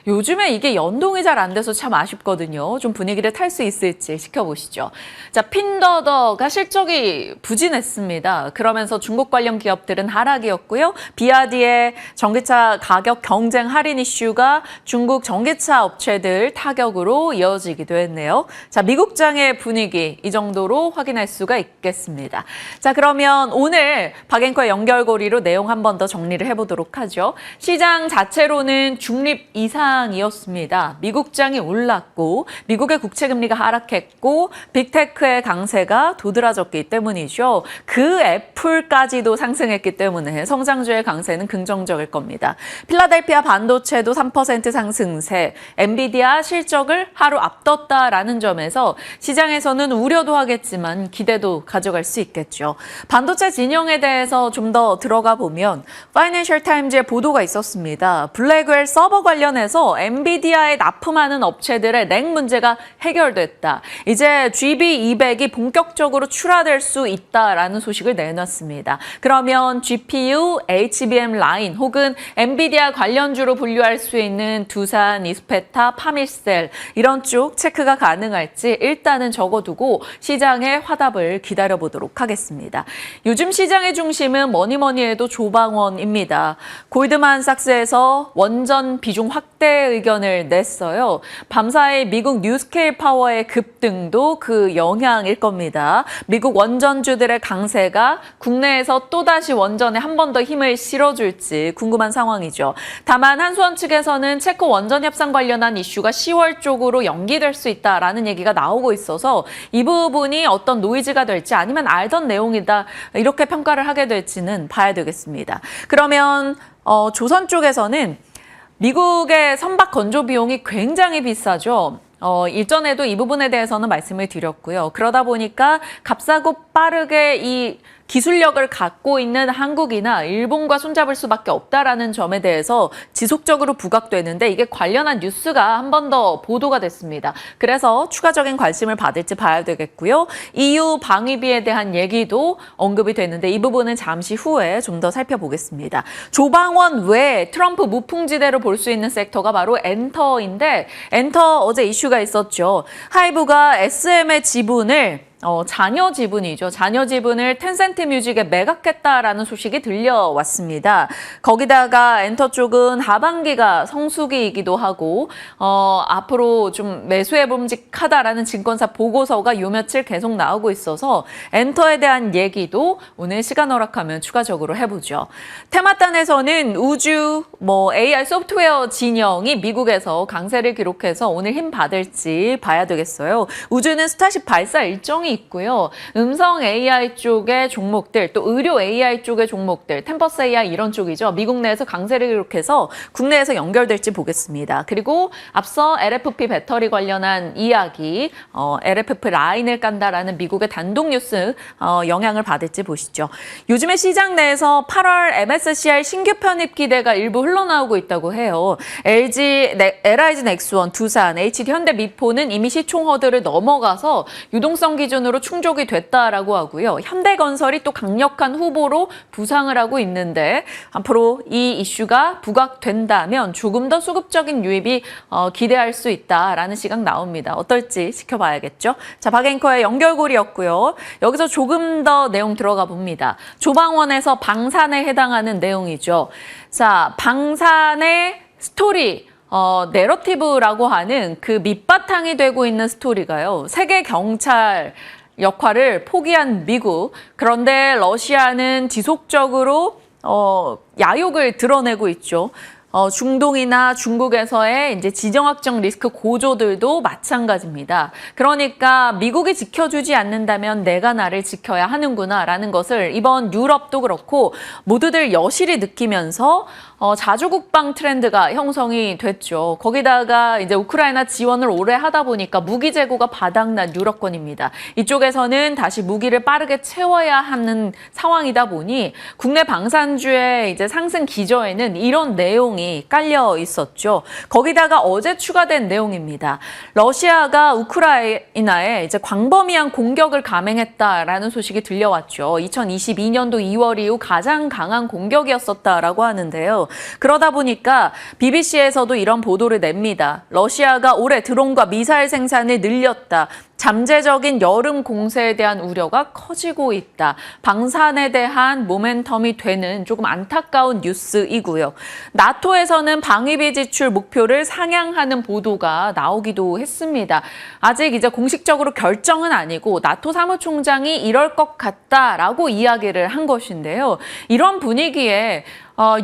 요즘에 이게 연동이 잘 안 돼서 참 아쉽거든요. 좀 분위기를 탈 수 있을지 지켜보시죠. 자, 핀더더가 실적이 부진했습니다. 그러면서 중국 관련 기업들은 하락이었고요. 비아디의 전기차 가격 경쟁 할인 이슈가 중국 전기차 업체들 타격으로 이어지기도 했네요. 자, 미국장의 분위기 이 정도로 확인할 수가 있겠습니다. 자, 그러면 오늘 박앵커의 연결고리로 내용 한 번 더 정리를 해보도록 하죠. 시장 자체로는 중립 이상이었습니다. 미국장이 올랐고 미국의 국채금리가 하락했고 빅테크의 강세가 도드라졌기 때문이죠. 그 애플까지도 상승했기 때문에 성장주의 강세는 긍정적일 겁니다. 필라델피아 반도체도 3% 상승세, 엔비디아 실적을 하루 앞뒀다라는 점에서 시장에서는 우려도 하겠지만 기대도 가져갈 수 있겠죠. 반도체 진영에 대해서 좀 더 들어가 보면 파이낸셜 타임즈의 보도가 있었습니다. 블랙웰 서버 관련해서 엔비디아에 납품하는 업체들의 렉 문제가 해결됐다. 이제 GB200이 본격적으로 출하될 수 있다라는 소식을 내놨습니다. 그러면 GPU, HBM 라인 혹은 엔비디아 관련주로 분류할 수 있는 두산, 이스페타, 파밀셀 이런 쪽 체크가 가능할지 일단은 적어두고 시장의 화답을 기다려보도록 하겠습니다. 요즘 시장의 중심은 뭐니 해도 조방원입니다. 골드만삭스에서 원전 비중 확대 의견을 냈어요. 밤사이 미국 뉴스케일 파워의 급등도 그 영향일 겁니다. 미국 원전주들의 강세가 국내에서 또다시 원전에 한 번 더 힘을 실어줄지 궁금한 상황이죠. 다만 한수원 측에서는 체코 원전 협상 관련한 이슈가 10월 쪽으로 연기될 수 있다라는 얘기가 나오고 있어서 이 부분이 어떤 노이즈가 될지 아니면 알던 내용이다 이렇게 평가를 하게 될지는 봐야 되겠습니다. 그러면 조선 쪽에서는 미국의 선박 건조 비용이 굉장히 비싸죠. 일전에도 이 부분에 대해서는 말씀을 드렸고요. 그러다 보니까 값싸고 빠르게 이 기술력을 갖고 있는 한국이나 일본과 손잡을 수밖에 없다라는 점에 대해서 지속적으로 부각되는데 이게 관련한 뉴스가 한 번 더 보도가 됐습니다. 그래서 추가적인 관심을 받을지 봐야 되겠고요. EU 방위비에 대한 얘기도 언급이 됐는데 이 부분은 잠시 후에 좀 더 살펴보겠습니다. 조방원 외에 트럼프 무풍지대로 볼 수 있는 섹터가 바로 엔터인데 엔터 어제 이슈가 있었죠. 하이브가 SM의 지분을 자녀 지분이죠. 자녀 지분을 텐센트 뮤직에 매각했다라는 소식이 들려왔습니다. 거기다가 엔터 쪽은 하반기가 성수기이기도 하고 앞으로 좀 매수해 봄직하다라는 증권사 보고서가 요 며칠 계속 나오고 있어서 엔터에 대한 얘기도 오늘 시간 허락하면 추가적으로 해보죠. 테마단에서는 우주, AI 소프트웨어 진영이 미국에서 강세를 기록해서 오늘 힘 받을지 봐야 되겠어요. 우주는 스타쉽 발사 일정이 상황이 있고요. 음성 AI 쪽의 종목들, 또 의료 AI 쪽의 종목들, 템퍼스 AI 이런 쪽이죠. 미국 내에서 강세를 기록해서 국내에서 연결될지 보겠습니다. 그리고 앞서 LFP 배터리 관련한 이야기, LFP 라인을 깐다라는 미국의 단독 뉴스 영향을 받을지 보시죠. 요즘에 시장 내에서 8월 MSCI 신규 편입 기대가 일부 흘러나오고 있다고 해요. LIG 넥스원, 두산, HD 현대 미포는 이미 시총 허들을 넘어가서 유동성 기준으로 충족이 됐다라고 하고요. 현대건설이 또 강력한 후보로 부상을 하고 있는데 앞으로 이 이슈가 부각된다면 조금 더 수급적인 유입이 기대할 수 있다라는 시각 나옵니다. 어떨지 지켜봐야겠죠. 자, 박앵커의 연결고리였고요. 여기서 조금 더 내용 들어가 봅니다. 조방원에서 방산에 해당하는 내용이죠. 자, 방산의 스토리. 내러티브라고 하는 그 밑바탕이 되고 있는 스토리가요. 세계 경찰 역할을 포기한 미국. 그런데 러시아는 지속적으로 야욕을 드러내고 있죠. 중동이나 중국에서의 이제 지정학적 리스크 고조들도 마찬가지입니다. 그러니까 미국이 지켜주지 않는다면 내가 나를 지켜야 하는구나라는 것을 이번 유럽도 그렇고 모두들 여실히 느끼면서 자주국방 트렌드가 형성이 됐죠. 거기다가 이제 우크라이나 지원을 오래 하다 보니까 무기 재고가 바닥난 유럽권입니다. 이쪽에서는 다시 무기를 빠르게 채워야 하는 상황이다 보니 국내 방산주의 이제 상승 기저에는 이런 내용이 깔려 있었죠. 거기다가 어제 추가된 내용입니다. 러시아가 우크라이나에 이제 광범위한 공격을 감행했다라는 소식이 들려왔죠. 2022년도 2월 이후 가장 강한 공격이었었다라고 하는데요. 그러다 보니까 BBC에서도 이런 보도를 냅니다. 러시아가 올해 드론과 미사일 생산을 늘렸다. 잠재적인 여름 공세에 대한 우려가 커지고 있다. 방산에 대한 모멘텀이 되는 조금 안타까운 뉴스이고요. 나토에서는 방위비 지출 목표를 상향하는 보도가 나오기도 했습니다. 아직 이제 공식적으로 결정은 아니고 나토 사무총장이 이럴 것 같다라고 이야기를 한 것인데요. 이런 분위기에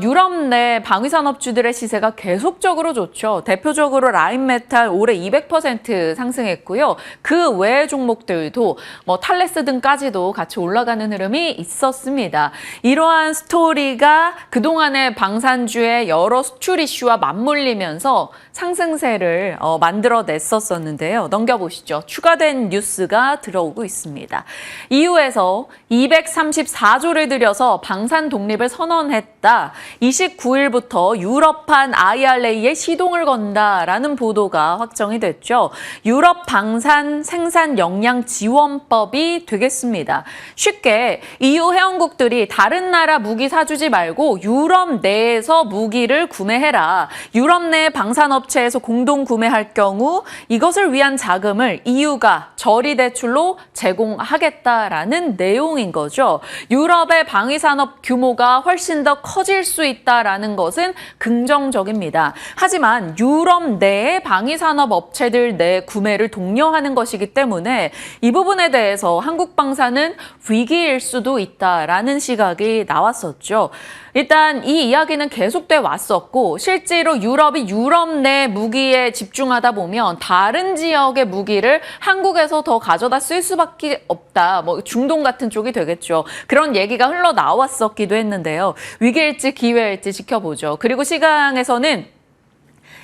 유럽 내 방위산업주들의 시세가 계속적으로 좋죠. 대표적으로 라인메탈 올해 200% 상승했고요. 그 외의 종목들도 탈레스 등까지도 같이 올라가는 흐름이 있었습니다. 이러한 스토리가 그동안의 방산주의 여러 수출 이슈와 맞물리면서 상승세를 만들어냈었는데요. 넘겨보시죠. 추가된 뉴스가 들어오고 있습니다. EU에서 234조를 들여서 방산 독립을 선언했다. 29일부터 유럽판 IRA에 시동을 건다라는 보도가 확정이 됐죠. 유럽 방산 생산 역량 지원법이 되겠습니다. 쉽게 EU 회원국들이 다른 나라 무기 사주지 말고 유럽 내에서 무기를 구매해라. 유럽 내 방산업체에서 공동 구매할 경우 이것을 위한 자금을 EU가 저리 대출로 제공하겠다라는 내용인 거죠. 유럽의 방위산업 규모가 훨씬 더 커질 수 있다라는 것은 긍정적입니다. 하지만 유럽 내의 방위산업 업체들 내 구매를 독려하는 것이기 때문에 이 부분에 대해서 한국방산은 위기일 수도 있다라는 시각이 나왔었죠. 일단 이 이야기는 계속돼 왔었고 실제로 유럽이 유럽 내 무기에 집중하다 보면 다른 지역의 무기를 한국에서 더 가져다 쓸 수밖에 없다. 중동 같은 쪽이 되겠죠. 그런 얘기가 흘러나왔었기도 했는데요. 위기일지 기회일지 지켜보죠. 그리고 시장에서는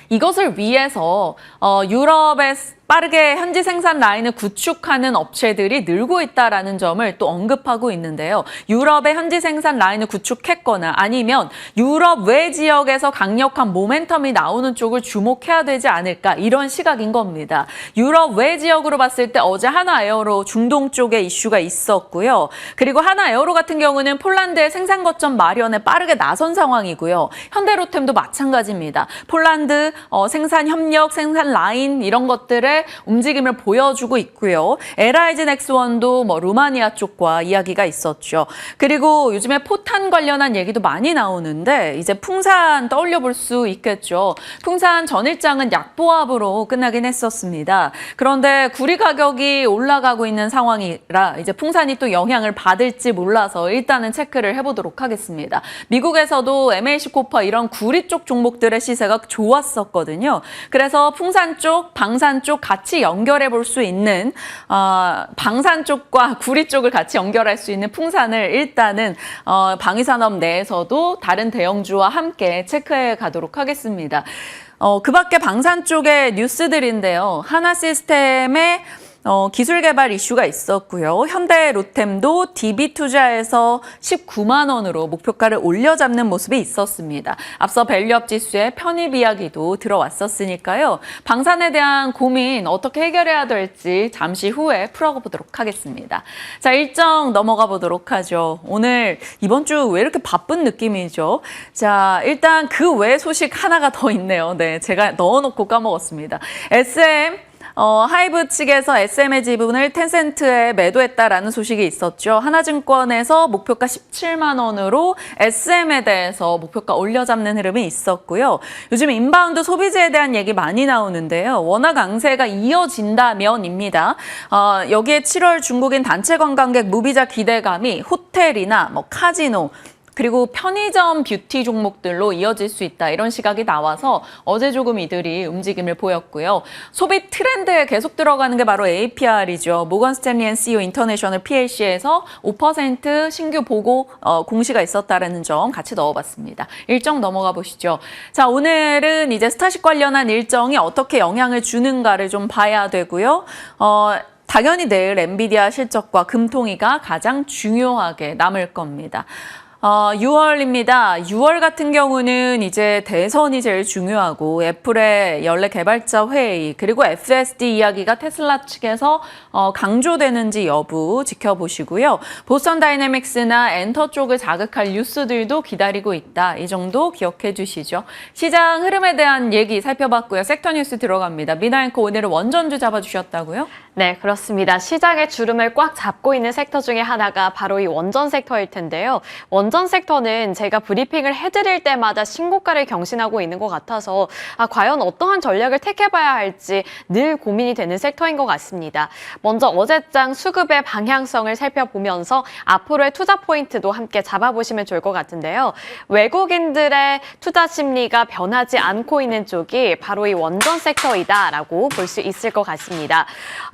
이것을 위해서 유럽의 빠르게 현지 생산 라인을 구축하는 업체들이 늘고 있다라는 점을 또 언급하고 있는데요. 유럽의 현지 생산 라인을 구축했거나 아니면 유럽 외 지역에서 강력한 모멘텀이 나오는 쪽을 주목해야 되지 않을까 이런 시각인 겁니다. 유럽 외 지역으로 봤을 때 어제 하나에어로 중동 쪽에 이슈가 있었고요. 그리고 하나에어로 같은 경우는 폴란드의 생산 거점 마련에 빠르게 나선 상황이고요. 현대로템도 마찬가지입니다. 폴란드 생산 협력, 생산 라인 이런 것들의 움직임을 보여주고 있고요. LIG 넥스원도 루마니아 쪽과 이야기가 있었죠. 그리고 요즘에 포탄 관련한 얘기도 많이 나오는데 이제 풍산 떠올려 볼 수 있겠죠. 풍산 전일장은 약보합으로 끝나긴 했었습니다. 그런데 구리 가격이 올라가고 있는 상황이라 이제 풍산이 또 영향을 받을지 몰라서 일단은 체크를 해보도록 하겠습니다. 미국에서도 MAC 코퍼 이런 구리 쪽 종목들의 시세가 좋았었고 있었거든요. 그래서 풍산 쪽, 방산 쪽 같이 연결해 볼 수 있는 방산 쪽과 구리 쪽을 같이 연결할 수 있는 풍산을 일단은 방위산업 내에서도 다른 대형주와 함께 체크해 가도록 하겠습니다. 그 밖에 방산 쪽의 뉴스들인데요. 하나시스템의 기술 개발 이슈가 있었고요. 현대로템도 DB 투자에서 19만 원으로 목표가를 올려잡는 모습이 있었습니다. 앞서 밸류업 지수의 편입 이야기도 들어왔었으니까요. 방산에 대한 고민 어떻게 해결해야 될지 잠시 후에 풀어보도록 하겠습니다. 자, 일정 넘어가 보도록 하죠. 오늘 이번 주 왜 이렇게 바쁜 느낌이죠? 자, 일단 그 외 소식 하나가 더 있네요. 네, 제가 넣어놓고 까먹었습니다. SM 하이브 측에서 SM의 지분을 텐센트에 매도했다라는 소식이 있었죠. 하나증권에서 목표가 17만 원으로 SM에 대해서 목표가 올려잡는 흐름이 있었고요. 요즘 인바운드 소비재에 대한 얘기 많이 나오는데요. 워낙 강세가 이어진다면입니다. 여기에 7월 중국인 단체 관광객 무비자 기대감이 호텔이나 카지노, 그리고 편의점 뷰티 종목들로 이어질 수 있다. 이런 시각이 나와서 어제 조금 이들이 움직임을 보였고요. 소비 트렌드에 계속 들어가는 게 바로 APR이죠. 모건 스탠리 앤 CEO 인터내셔널 PLC에서 5% 신규 보고 공시가 있었다는 점 같이 넣어봤습니다. 일정 넘어가 보시죠. 자, 오늘은 이제 스타쉽 관련한 일정이 어떻게 영향을 주는가를 좀 봐야 되고요. 당연히 내일 엔비디아 실적과 금통위가 가장 중요하게 남을 겁니다. 6월입니다. 6월 같은 경우는 이제 대선이 제일 중요하고 애플의 연례 개발자 회의 그리고 FSD 이야기가 테슬라 측에서 강조되는지 여부 지켜보시고요. 보스턴 다이내믹스나 엔터 쪽을 자극할 뉴스들도 기다리고 있다. 이 정도 기억해 주시죠. 시장 흐름에 대한 얘기 살펴봤고요. 섹터 뉴스 들어갑니다. 미나 앵커 오늘은 원전주 잡아주셨다고요? 네, 그렇습니다. 시장의 주름을 꽉 잡고 있는 섹터 중에 하나가 바로 이 원전 섹터일 텐데요. 원전 섹터는 제가 브리핑을 해드릴 때마다 신고가를 경신하고 있는 것 같아서 과연 어떠한 전략을 택해봐야 할지 늘 고민이 되는 섹터인 것 같습니다. 먼저 어제장 수급의 방향성을 살펴보면서 앞으로의 투자 포인트도 함께 잡아보시면 좋을 것 같은데요. 외국인들의 투자 심리가 변하지 않고 있는 쪽이 바로 이 원전 섹터이다라고 볼 수 있을 것 같습니다.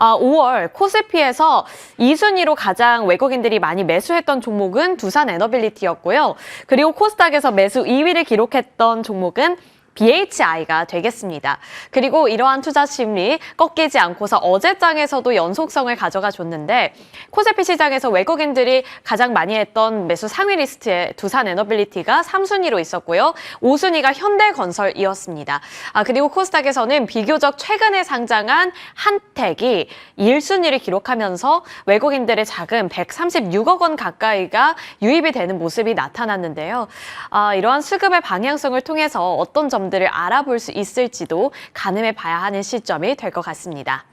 5월 코스피에서 2순위로 가장 외국인들이 많이 매수했던 종목은 두산 에너빌리티였고요. 그리고 코스닥에서 매수 2위를 기록했던 종목은 BHI가 되겠습니다. 그리고 이러한 투자 심리 꺾이지 않고서 어제장에서도 연속성을 가져가 줬는데 코스피 시장에서 외국인들이 가장 많이 했던 매수 상위 리스트에 두산 에너빌리티가 3순위로 있었고요. 5순위가 현대건설이었습니다. 그리고 코스닥에서는 비교적 최근에 상장한 한택이 1순위를 기록하면서 외국인들의 자금 136억 원 가까이가 유입이 되는 모습이 나타났는데요. 이러한 수급의 방향성을 통해서 어떤 점들을 알아볼 수 있을지도 가늠해 봐야 하는 시점이 될 것 같습니다.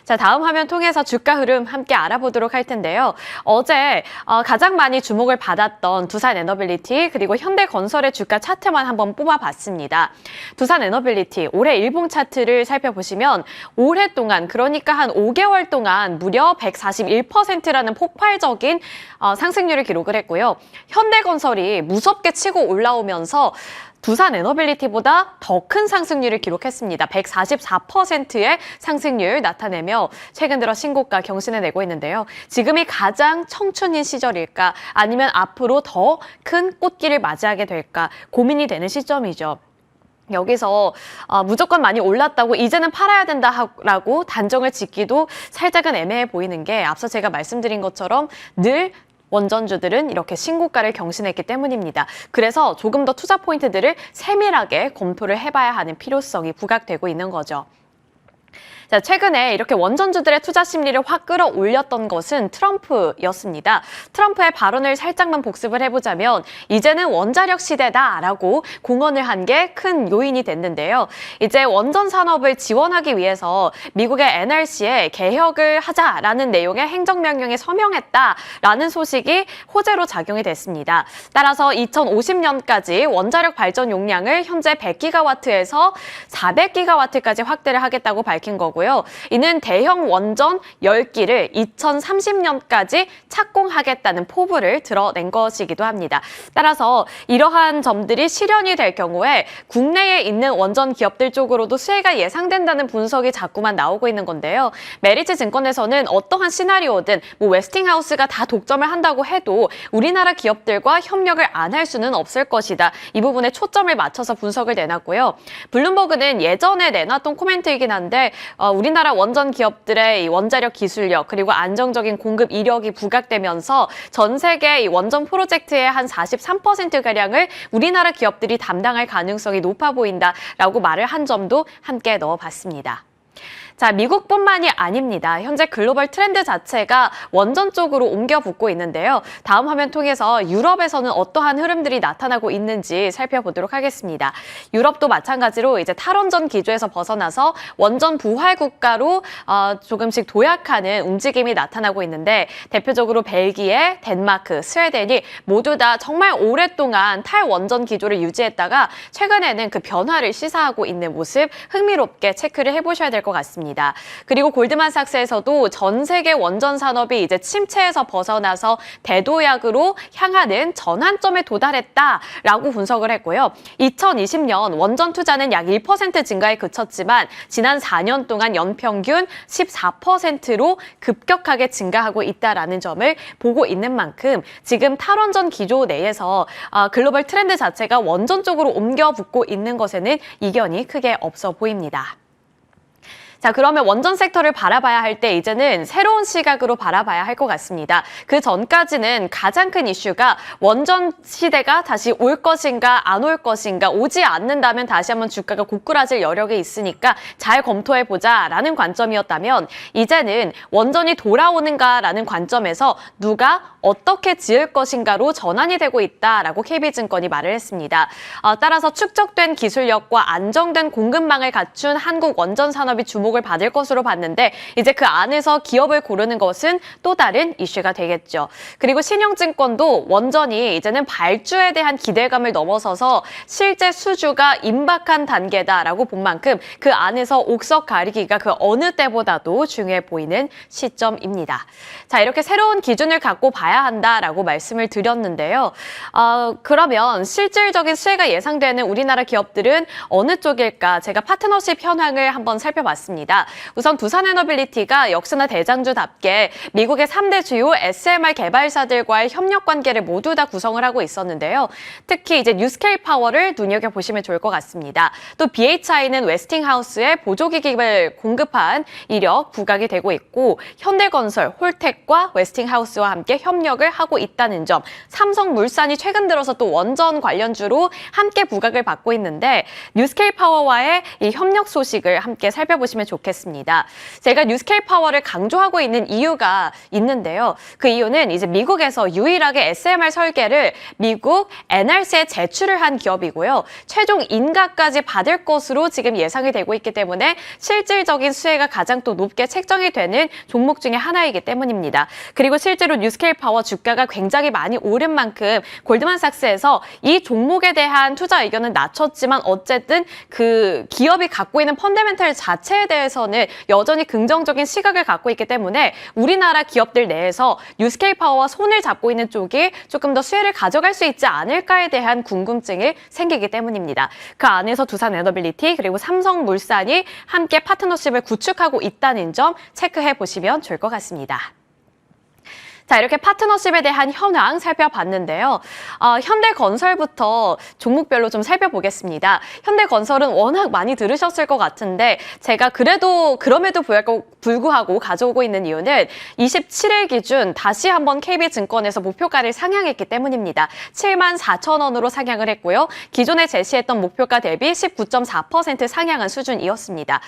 자, 다음 화면 통해서 주가 흐름 함께 알아보도록 할 텐데요. 어제 가장 많이 주목을 받았던 두산 에너빌리티 그리고 현대건설의 주가 차트만 한번 뽑아봤습니다. 두산 에너빌리티 올해 일봉 차트를 살펴보시면 올해 동안 그러니까 한 5개월 동안 무려 141%라는 폭발적인 상승률을 기록을 했고요. 현대건설이 무섭게 치고 올라오면서 두산 에너빌리티보다 더 큰 상승률을 기록했습니다. 144%의 상승률 나타내며 최근 들어 신고가 경신해내고 있는데요. 지금이 가장 청춘인 시절일까 아니면 앞으로 더 큰 꽃길을 맞이하게 될까 고민이 되는 시점이죠. 여기서 무조건 많이 올랐다고 이제는 팔아야 된다라고 단정을 짓기도 살짝은 애매해 보이는 게 앞서 제가 말씀드린 것처럼 늘 원전주들은 이렇게 신고가를 경신했기 때문입니다. 그래서 조금 더 투자 포인트들을 세밀하게 검토를 해봐야 하는 필요성이 부각되고 있는 거죠. 자, 최근에 이렇게 원전주들의 투자 심리를 확 끌어올렸던 것은 트럼프였습니다. 트럼프의 발언을 살짝만 복습을 해보자면 이제는 원자력 시대다라고 공언을 한 게 큰 요인이 됐는데요. 이제 원전 산업을 지원하기 위해서 미국의 NRC에 개혁을 하자라는 내용의 행정명령에 서명했다라는 소식이 호재로 작용이 됐습니다. 따라서 2050년까지 원자력 발전 용량을 현재 100기가와트에서 400기가와트까지 확대를 하겠다고 밝힌 거고 거고요. 이는 대형 원전 10기를 2030년까지 착공하겠다는 포부를 드러낸 것이기도 합니다. 따라서 이러한 점들이 실현이 될 경우에 국내에 있는 원전 기업들 쪽으로도 수혜가 예상된다는 분석이 자꾸만 나오고 있는 건데요. 메리츠 증권에서는 어떠한 시나리오든 웨스팅하우스가 다 독점을 한다고 해도 우리나라 기업들과 협력을 안 할 수는 없을 것이다. 이 부분에 초점을 맞춰서 분석을 내놨고요. 블룸버그는 예전에 내놨던 코멘트이긴 한데 우리나라 원전 기업들의 이 원자력 기술력 그리고 안정적인 공급 이력이 부각되면서 전 세계 이 원전 프로젝트의 한 43%가량을 우리나라 기업들이 담당할 가능성이 높아 보인다라고 말을 한 점도 함께 넣어봤습니다. 자, 미국뿐만이 아닙니다. 현재 글로벌 트렌드 자체가 원전 쪽으로 옮겨 붙고 있는데요. 다음 화면 통해서 유럽에서는 어떠한 흐름들이 나타나고 있는지 살펴보도록 하겠습니다. 유럽도 마찬가지로 이제 탈원전 기조에서 벗어나서 원전 부활 국가로 조금씩 도약하는 움직임이 나타나고 있는데 대표적으로 벨기에, 덴마크, 스웨덴이 모두 다 정말 오랫동안 탈원전 기조를 유지했다가 최근에는 그 변화를 시사하고 있는 모습 흥미롭게 체크를 해보셔야 될 것 같습니다. 그리고 골드만삭스에서도 전 세계 원전 산업이 이제 침체에서 벗어나서 대도약으로 향하는 전환점에 도달했다라고 분석을 했고요. 2020년 원전 투자는 약 1% 증가에 그쳤지만 지난 4년 동안 연평균 14%로 급격하게 증가하고 있다라는 점을 보고 있는 만큼 지금 탈원전 기조 내에서 글로벌 트렌드 자체가 원전 쪽으로 옮겨 붙고 있는 것에는 이견이 크게 없어 보입니다. 자, 그러면 원전 섹터를 바라봐야 할 때 이제는 새로운 시각으로 바라봐야 할 것 같습니다. 그 전까지는 가장 큰 이슈가 원전 시대가 다시 올 것인가 안 올 것인가, 오지 않는다면 다시 한번 주가가 고꾸라질 여력이 있으니까 잘 검토해보자라는 관점이었다면 이제는 원전이 돌아오는가라는 관점에서 누가 어떻게 지을 것인가로 전환이 되고 있다라고 KB증권이 말을 했습니다. 따라서 축적된 기술력과 안정된 공급망을 갖춘 한국 원전 산업이 주목을 받을 것으로 봤는데 이제 그 안에서 기업을 고르는 것은 또 다른 이슈가 되겠죠. 그리고 신영증권도 원전이 이제는 발주에 대한 기대감을 넘어서서 실제 수주가 임박한 단계다라고 본 만큼 그 안에서 옥석 가리기가 그 어느 때보다도 중요해 보이는 시점입니다. 자, 이렇게 새로운 기준을 갖고 봐야 한다라고 말씀을 드렸는데요. 그러면 실질적인 수혜가 예상되는 우리나라 기업들은 어느 쪽일까? 제가 파트너십 현황을 한번 살펴봤습니다. 우선 두산에너빌리티가 역시나 대장주답게 미국의 3대 주요 SMR 개발사들과의 협력 관계를 모두 다 구성을 하고 있었는데요. 특히 이제 뉴스케일 파워를 눈여겨보시면 좋을 것 같습니다. 또 BHI는 웨스팅하우스에 보조기기를 공급한 이력 부각이 되고 있고 현대건설, 홀텍과 웨스팅하우스와 함께 협력을 하고 있다는 점, 삼성물산이 최근 들어서 또 원전 관련주로 함께 부각을 받고 있는데 뉴스케일 파워와의 이 협력 소식을 함께 살펴보시면 좋겠습니다. 제가 뉴스케일 파워를 강조하고 있는 이유가 있는데요. 그 이유는 이제 미국에서 유일하게 SMR 설계를 미국 NRC에 제출을 한 기업이고요. 최종 인가까지 받을 것으로 지금 예상이 되고 있기 때문에 실질적인 수혜가 가장 또 높게 책정이 되는 종목 중에 하나이기 때문입니다. 그리고 실제로 뉴스케일 파워 주가가 굉장히 많이 오른 만큼 골드만삭스에서 이 종목에 대한 투자 의견은 낮췄지만 어쨌든 그 기업이 갖고 있는 펀더멘털 자체에 대해서는 여전히 긍정적인 시각을 갖고 있기 때문에 우리나라 기업들 내에서 뉴스케일 파워와 손을 잡고 있는 쪽이 조금 더 수혜를 가져갈 수 있지 않을까에 대한 궁금증이 생기기 때문입니다. 그 안에서 두산에너빌리티 그리고 삼성물산이 함께 파트너십을 구축하고 있다는 점 체크해 보시면 좋을 것 같습니다. 자, 이렇게 파트너십에 대한 현황 살펴봤는데요. 현대건설부터 종목별로 좀 살펴보겠습니다. 현대건설은 워낙 많이 들으셨을 것 같은데 제가 그럼에도 불구하고 가져오고 있는 이유는 27일 기준 다시 한번 KB증권에서 목표가를 상향했기 때문입니다. 74,000원으로 상향을 했고요. 기존에 제시했던 목표가 대비 19.4% 상향한 수준이었습니다.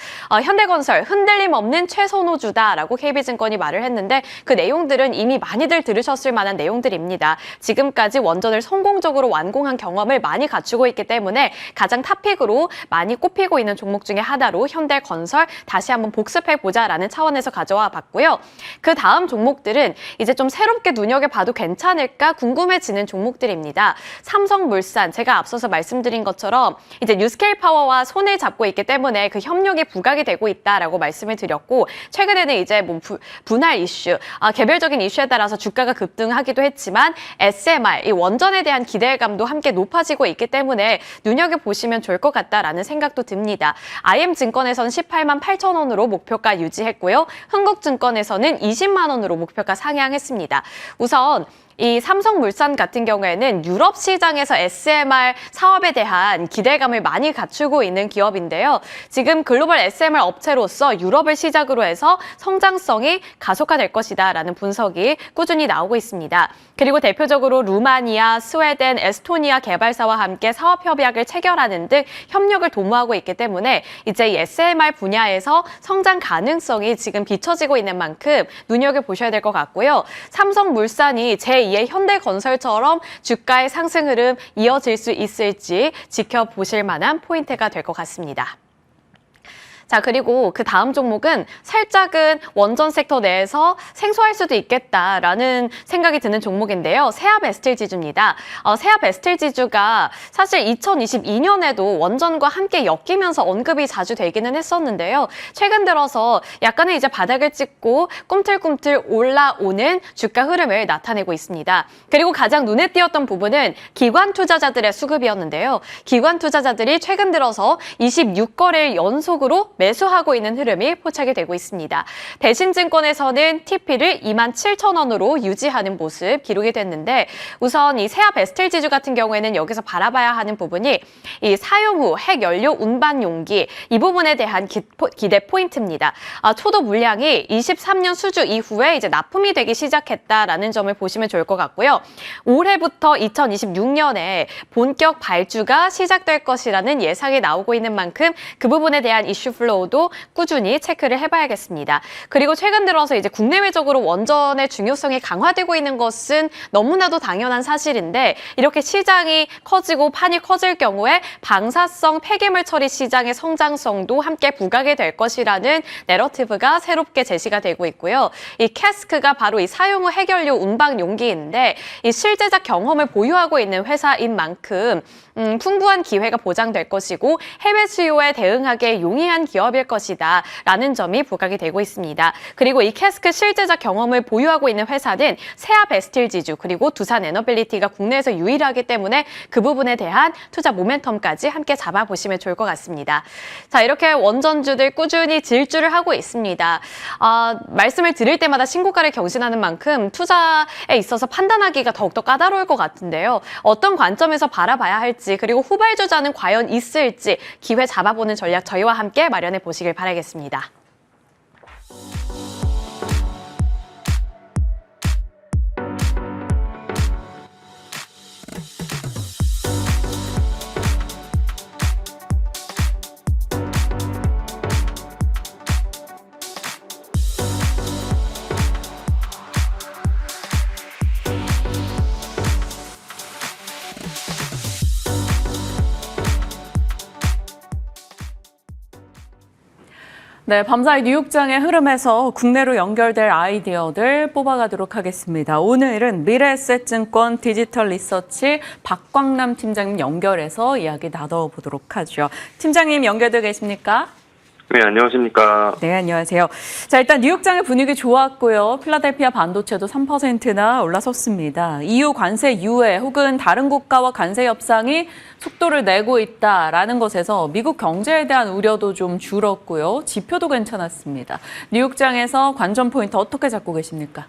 현대건설 흔들림 없는 최선호주다라고 KB증권이 말을 했는데 그 내용들은 이미 많이들 들으셨을 만한 내용들입니다. 지금까지 원전을 성공적으로 완공한 경험을 많이 갖추고 있기 때문에 가장 탑픽으로 많이 꼽히고 있는 종목 중에 하나로 현대건설 다시 한번 복습해보자라는 차원에서 가져와 봤고요. 그 다음 종목들은 이제 좀 새롭게 눈여겨봐도 괜찮을까 궁금해지는 종목들입니다. 삼성물산, 제가 앞서서 말씀드린 것처럼 이제 뉴스케일 파워와 손을 잡고 있기 때문에 그 협력이 부각이 되고 있다라고 말씀을 드렸고, 최근에는 이제 뭐 분할 이슈, 개별적인 이슈에 따라서 주가가 급등하기도 했지만 SMR, 이 원전에 대한 기대감도 함께 높아지고 있기 때문에 눈여겨보시면 좋을 것 같다라는 생각도 듭니다. IM증권에서는 18만 8천 원으로 목표가 유지했고요. 흥국증권에서는 20만 원으로 목표가 상향했습니다. 우선 이 삼성물산 같은 경우에는 유럽 시장에서 SMR 사업에 대한 기대감을 많이 갖추고 있는 기업인데요. 지금 글로벌 SMR 업체로서 유럽을 시작으로 해서 성장성이 가속화될 것이다라는 분석이 꾸준히 나오고 있습니다. 그리고 대표적으로 루마니아, 스웨덴, 에스토니아 개발사와 함께 사업 협약을 체결하는 등 협력을 도모하고 있기 때문에 이제 이 SMR 분야에서 성장 가능성이 지금 비춰지고 있는 만큼 눈여겨보셔야 될 것 같고요. 삼성물산이 제2의 현대건설처럼 주가의 상승 흐름 이어질 수 있을지 지켜보실 만한 포인트가 될 것 같습니다. 자, 그리고 그 다음 종목은 살짝은 원전 섹터 내에서 생소할 수도 있겠다라는 생각이 드는 종목인데요. 세아베스틸 지주입니다. 세아베스틸 지주가 사실 2022년에도 원전과 함께 엮이면서 언급이 자주 되기는 했었는데요. 최근 들어서 약간의 이제 바닥을 찍고 꿈틀꿈틀 올라오는 주가 흐름을 나타내고 있습니다. 그리고 가장 눈에 띄었던 부분은 기관 투자자들의 수급이었는데요. 기관 투자자들이 최근 들어서 26거래일 연속으로 매수하고 있는 흐름이 포착이 되고 있습니다. 대신증권에서는 TP를 27,000원으로 유지하는 모습 기록이 됐는데, 우선 이 세아베스틸 지주 같은 경우에는 여기서 바라봐야 하는 부분이 이 사용 후 핵연료 운반 용기 이 부분에 대한 기대 포인트입니다. 초도 물량이 23년 수주 이후에 이제 납품이 되기 시작했다라는 점을 보시면 좋을 것 같고요. 올해부터 2026년에 본격 발주가 시작될 것이라는 예상이 나오고 있는 만큼 그 부분에 대한 이슈 플로우도 꾸준히 체크를 해봐야겠습니다. 그리고 최근 들어서 이제 국내외적으로 원전의 중요성이 강화되고 있는 것은 너무나도 당연한 사실인데, 이렇게 시장이 커지고 판이 커질 경우에 방사성 폐기물 처리 시장의 성장성도 함께 부각이 될 것이라는 내러티브가 새롭게 제시가 되고 있고요. 이 캐스크가 바로 이 사용 후 핵연료 운반 용기인데, 이 실제작 경험을 보유하고 있는 회사인 만큼 풍부한 기회가 보장될 것이고 해외 수요에 대응하기에 용이한 기업일 것이다 라는 점이 부각이 되고 있습니다. 그리고 이 캐스크 실제작 경험을 보유하고 있는 회사는 세아베스틸 지주 그리고 두산 에너빌리티가 국내에서 유일하기 때문에 그 부분에 대한 투자 모멘텀까지 함께 잡아보시면 좋을 것 같습니다. 자, 이렇게 원전주들 꾸준히 질주를 하고 있습니다. 말씀을 드릴 때마다 신고가를 경신하는 만큼 투자에 있어서 판단하기가 더욱더 까다로울 것 같은데요. 어떤 관점에서 바라봐야 할지, 그리고 후발주자는 과연 있을지 기회 잡아보는 전략 저희와 함께 마련해 보시길 바라겠습니다. 네, 밤사이 뉴욕장의 흐름에서 국내로 연결될 아이디어들 뽑아가도록 하겠습니다. 오늘은 미래에셋증권 디지털 리서치 박광남 팀장님 연결해서 이야기 나눠보도록 하죠. 팀장님 연결되어 계십니까? 네, 안녕하십니까. 네, 안녕하세요. 자, 일단 뉴욕장의 분위기 좋았고요. 필라델피아 반도체도 3%나 올라섰습니다. EU 관세 유예 혹은 다른 국가와 관세 협상이 속도를 내고 있다라는 것에서 미국 경제에 대한 우려도 좀 줄었고요. 지표도 괜찮았습니다. 뉴욕장에서 관전 포인트 어떻게 잡고 계십니까?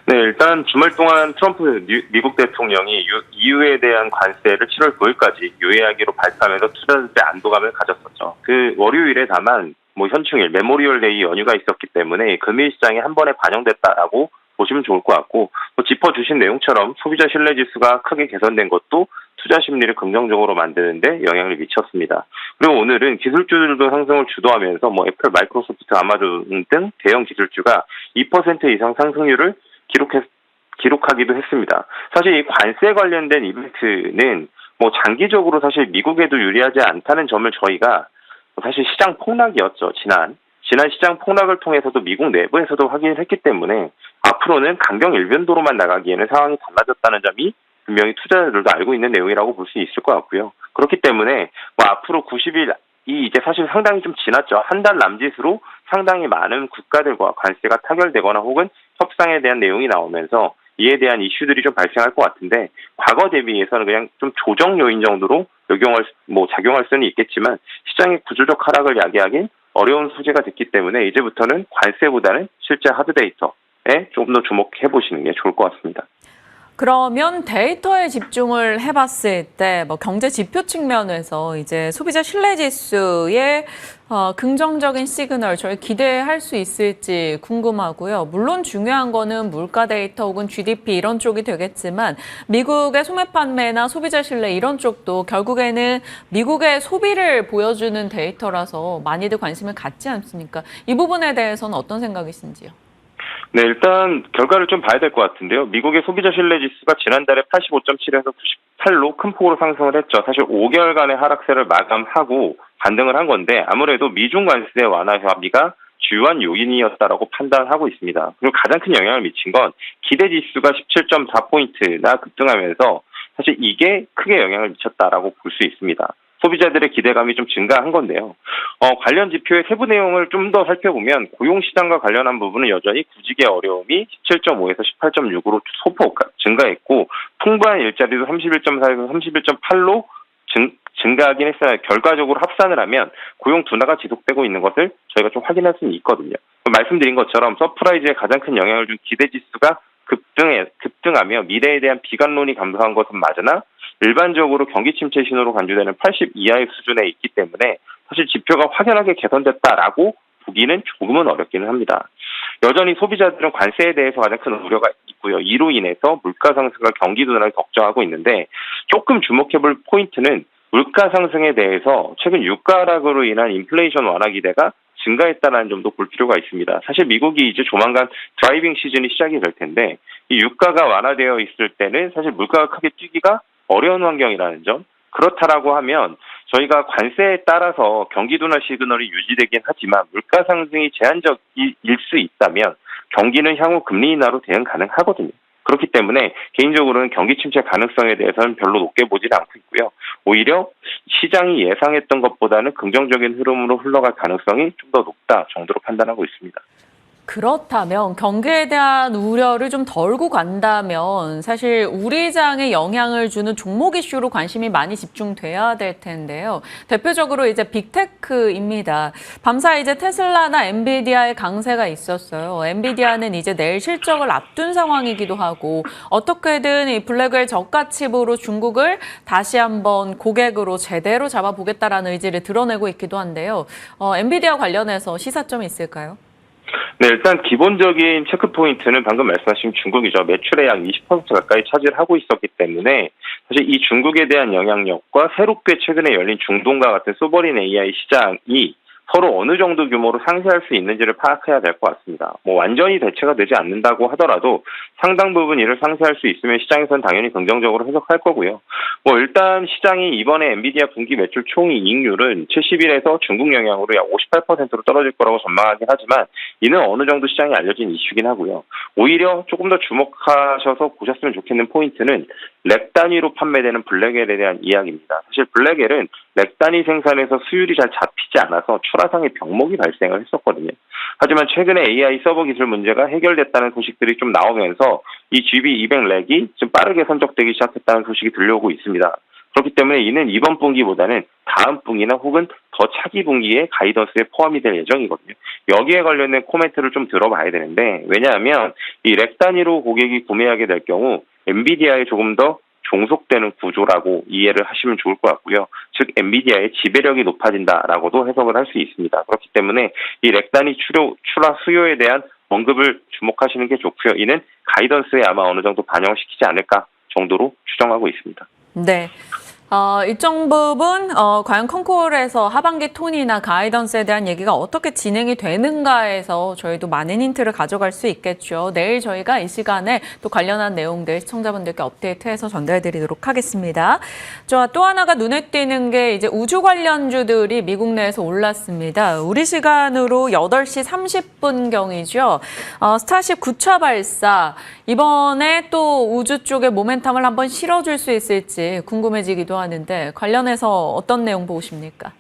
네, 일단 주말 동안 트럼프 미국 대통령이 EU에 대한 관세를 7월 9일까지 유예하기로 발표하면서 투자자들의 안도감을 가졌었죠. 그 월요일에 다만 현충일, 메모리얼데이 연휴가 있었기 때문에 금일 시장에 한 번에 반영됐다라고 보시면 좋을 것 같고, 짚어주신 내용처럼 소비자 신뢰 지수가 크게 개선된 것도 투자 심리를 긍정적으로 만드는 데 영향을 미쳤습니다. 그리고 오늘은 기술주들도 상승을 주도하면서 애플, 마이크로소프트, 아마존 등 대형 기술주가 2% 이상 상승률을 기록하기도 했습니다. 사실 이 관세 관련된 이벤트는 뭐 장기적으로 사실 미국에도 유리하지 않다는 점을 저희가 사실 시장 폭락이었죠. 지난 시장 폭락을 통해서도 미국 내부에서도 확인을 했기 때문에 앞으로는 강경 일변도로만 나가기에는 상황이 달라졌다는 점이 분명히 투자자들도 알고 있는 내용이라고 볼 수 있을 것 같고요. 그렇기 때문에 뭐 앞으로 90일이 이제 사실 상당히 좀 지났죠. 한 달 남짓으로 상당히 많은 국가들과 관세가 타결되거나 혹은 협상에 대한 내용이 나오면서 이에 대한 이슈들이 좀 발생할 것 같은데 과거 대비해서는 그냥 좀 조정 요인 정도로 작용할 수는 있겠지만 시장의 구조적 하락을 야기하긴 어려운 소재가 됐기 때문에 이제부터는 관세보다는 실제 하드 데이터에 조금 더 주목해 보시는 게 좋을 것 같습니다. 그러면 데이터에 집중을 해봤을 때 뭐 경제 지표 측면에서 이제 소비자 신뢰 지수의 긍정적인 시그널 저희 기대할 수 있을지 궁금하고요. 물론 중요한 거는 물가 데이터 혹은 GDP 이런 쪽이 되겠지만 미국의 소매 판매나 소비자 신뢰 이런 쪽도 결국에는 미국의 소비를 보여주는 데이터라서 많이들 관심을 갖지 않습니까? 이 부분에 대해서는 어떤 생각이신지요? 네, 일단 결과를 좀 봐야 될 것 같은데요. 미국의 소비자 신뢰 지수가 지난달에 85.7에서 98로 큰 폭으로 상승을 했죠. 사실 5개월간의 하락세를 마감하고 반등을 한 건데 아무래도 미중 관세 완화 협의가 주요한 요인이었다라고 판단하고 있습니다. 그리고 가장 큰 영향을 미친 건 기대 지수가 17.4포인트나 급등하면서 사실 이게 크게 영향을 미쳤다라고 볼 수 있습니다. 소비자들의 기대감이 좀 증가한 건데요. 관련 지표의 세부 내용을 좀 더 살펴보면 고용시장과 관련한 부분은 여전히 구직의 어려움이 17.5에서 18.6으로 소폭 증가했고 통보한 일자리도 31.4에서 31.8로 증가하긴 했어요. 결과적으로 합산을 하면 고용 둔화가 지속되고 있는 것을 저희가 좀 확인할 수는 있거든요. 말씀드린 것처럼 서프라이즈에 가장 큰 영향을 준 기대지수가 급등하며 미래에 대한 비관론이 감소한 것은 맞으나 일반적으로 경기 침체 신호로 간주되는 80 이하의 수준에 있기 때문에 사실 지표가 확연하게 개선됐다라고 보기는 조금은 어렵기는 합니다. 여전히 소비자들은 관세에 대해서 가장 큰 우려가 있고요. 이로 인해서 물가 상승과 경기 둔화를 걱정하고 있는데 조금 주목해볼 포인트는 물가 상승에 대해서 최근 유가 하락으로 인한 인플레이션 완화 기대가 증가했다는 점도 볼 필요가 있습니다. 사실 미국이 이제 조만간 드라이빙 시즌이 시작이 될 텐데 이 유가가 완화되어 있을 때는 사실 물가가 크게 뛰기가 어려운 환경이라는 점. 그렇다라고 하면 저희가 관세에 따라서 경기 둔화 시그널이 유지되긴 하지만 물가 상승이 제한적일 수 있다면 경기는 향후 금리 인하로 대응 가능하거든요. 그렇기 때문에 개인적으로는 경기 침체 가능성에 대해서는 별로 높게 보지는 않고 있고요. 오히려 시장이 예상했던 것보다는 긍정적인 흐름으로 흘러갈 가능성이 좀 더 높다 정도로 판단하고 있습니다. 그렇다면 경기에 대한 우려를 좀 덜고 간다면 사실 우리 장에 영향을 주는 종목 이슈로 관심이 많이 집중돼야 될 텐데요. 대표적으로 이제 빅테크입니다. 밤사 이제 테슬라나 엔비디아의 강세가 있었어요. 엔비디아는 이제 내일 실적을 앞둔 상황이기도 하고 어떻게든 이 블랙웰 저가칩으로 중국을 다시 한번 고객으로 제대로 잡아보겠다라는 의지를 드러내고 있기도 한데요. 엔비디아 관련해서 시사점이 있을까요? 네, 일단 기본적인 체크 포인트는 방금 말씀하신 중국이죠. 매출의 약 20% 가까이 차지를 하고 있었기 때문에 사실 이 중국에 대한 영향력과 새롭게 최근에 열린 중동과 같은 소버린 AI 시장이 서로 어느 정도 규모로 상쇄할 수 있는지를 파악해야 될 것 같습니다. 완전히 대체가 되지 않는다고 하더라도 상당 부분 이를 상쇄할 수 있으면 시장에서는 당연히 긍정적으로 해석할 거고요. 일단 시장이 이번에 엔비디아 분기 매출 총이익률은 70일에서 중국 영향으로 약 58%로 떨어질 거라고 전망하긴 하지만 이는 어느 정도 시장에 알려진 이슈긴 하고요. 오히려 조금 더 주목하셔서 보셨으면 좋겠는 포인트는 렉 단위로 판매되는 블랙웰에 대한 이야기입니다. 사실 블랙웰은 렉 단위 생산에서 수율이 잘 잡히지 않아서 출하상의 병목이 발생을 했었거든요. 하지만 최근에 AI 서버 기술 문제가 해결됐다는 소식들이 좀 나오면서 이 GB200 렉이 좀 빠르게 선적되기 시작했다는 소식이 들려오고 있습니다. 그렇기 때문에 이는 이번 분기보다는 다음 분기나 혹은 더 차기 분기의 가이던스에 포함이 될 예정이거든요. 여기에 관련된 코멘트를 좀 들어봐야 되는데 왜냐하면 이 렉 단위로 고객이 구매하게 될 경우 엔비디아에 조금 더 종속되는 구조라고 이해를 하시면 좋을 것 같고요. 즉 엔비디아의 지배력이 높아진다라고도 해석을 할 수 있습니다. 그렇기 때문에 이 렉 단위 출하 수요에 대한 언급을 주목하시는 게 좋고요. 이는 가이던스에 아마 어느 정도 반영시키지 않을까 정도로 추정하고 있습니다. 네. 일정 부분 과연 컨콜에서 하반기 톤이나 가이던스에 대한 얘기가 어떻게 진행이 되는가에서 저희도 많은 힌트를 가져갈 수 있겠죠. 내일 저희가 이 시간에 또 관련한 내용들 시청자분들께 업데이트해서 전달드리도록 하겠습니다. 또 하나가 눈에 띄는 게 이제 우주 관련주들이 미국 내에서 올랐습니다. 우리 시간으로 8시 30분경이죠. 스타쉽 9차 발사 이번에 또 우주 쪽에 모멘텀을 한번 실어줄 수 있을지 궁금해지기도 하는데 관련해서 어떤 내용 보십니까?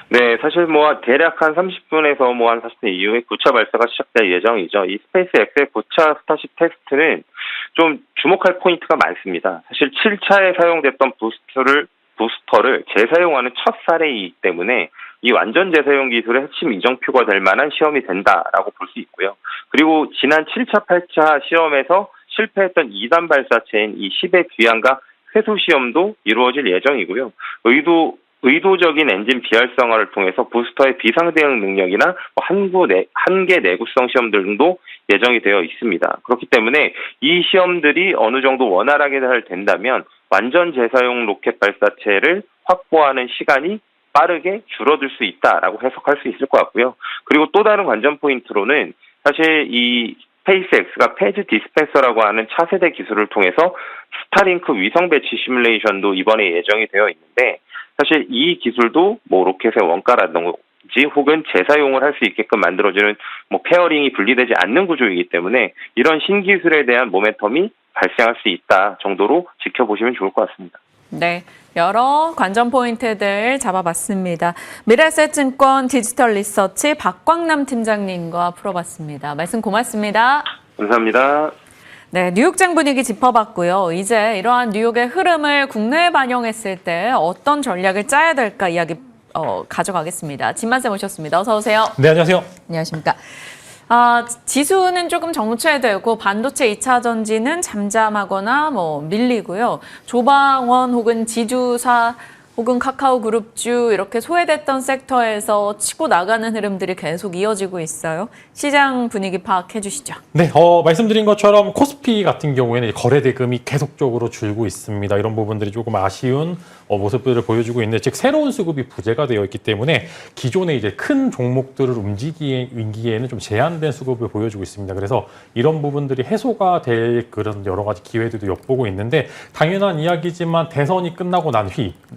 네, 사실 대략 한 30분에서 한 40분 이후에 9차 발사가 시작될 예정이죠. 이 스페이스X의 9차 스타쉽 테스트는 좀 주목할 포인트가 많습니다. 사실 7차에 사용됐던 부스터를 재사용하는 첫 사례이기 때문에 이 완전 재사용 기술의 핵심 이정표가 될 만한 시험이 된다라고 볼 수 있고요. 그리고 지난 7차, 8차 시험에서 실패했던 2단 발사체인 이 10의 귀환과 회수 시험도 이루어질 예정이고요. 의도적인 엔진 비활성화를 통해서 부스터의 비상 대응 능력이나 한계 내구성 시험 등도 예정이 되어 있습니다. 그렇기 때문에 이 시험들이 어느 정도 원활하게 잘 된다면 완전 재사용 로켓 발사체를 확보하는 시간이 빠르게 줄어들 수 있다라고 해석할 수 있을 것 같고요. 그리고 또 다른 관전 포인트로는 사실 이 스페이스X가 패즈 디스펜서라고 하는 차세대 기술을 통해서 스타링크 위성 배치 시뮬레이션도 이번에 예정이 되어 있는데 사실 이 기술도 로켓의 원가라든지 혹은 재사용을 할 수 있게끔 만들어주는 페어링이 분리되지 않는 구조이기 때문에 이런 신기술에 대한 모멘텀이 발생할 수 있다 정도로 지켜보시면 좋을 것 같습니다. 네, 여러 관전 포인트들 잡아봤습니다. 미래에셋증권 디지털 리서치 박광남 팀장님과 풀어봤습니다. 말씀 고맙습니다. 감사합니다. 네, 뉴욕장 분위기 짚어봤고요. 이제 이러한 뉴욕의 흐름을 국내에 반영했을 때 어떤 전략을 짜야 될까 이야기 가져가겠습니다. 진만쌤 오셨습니다. 어서 오세요. 네, 안녕하세요. 안녕하십니까. 지수는 조금 정체되고 반도체 2차 전지는 잠잠하거나 밀리고요. 조방원 혹은 지주사 혹은 카카오 그룹주 이렇게 소외됐던 섹터에서 치고 나가는 흐름들이 계속 이어지고 있어요. 시장 분위기 파악해 주시죠. 네, 말씀드린 것처럼 코스피 같은 경우에는 거래 대금이 계속적으로 줄고 있습니다. 이런 부분들이 조금 아쉬운 모습들을 보여주고 있는데, 즉 새로운 수급이 부재가 되어 있기 때문에 기존의 이제 큰 종목들을 움직이기에는 좀 제한된 수급을 보여주고 있습니다. 그래서 이런 부분들이 해소가 될 그런 여러 가지 기회들도 엿보고 있는데, 당연한 이야기지만 대선이 끝나고 난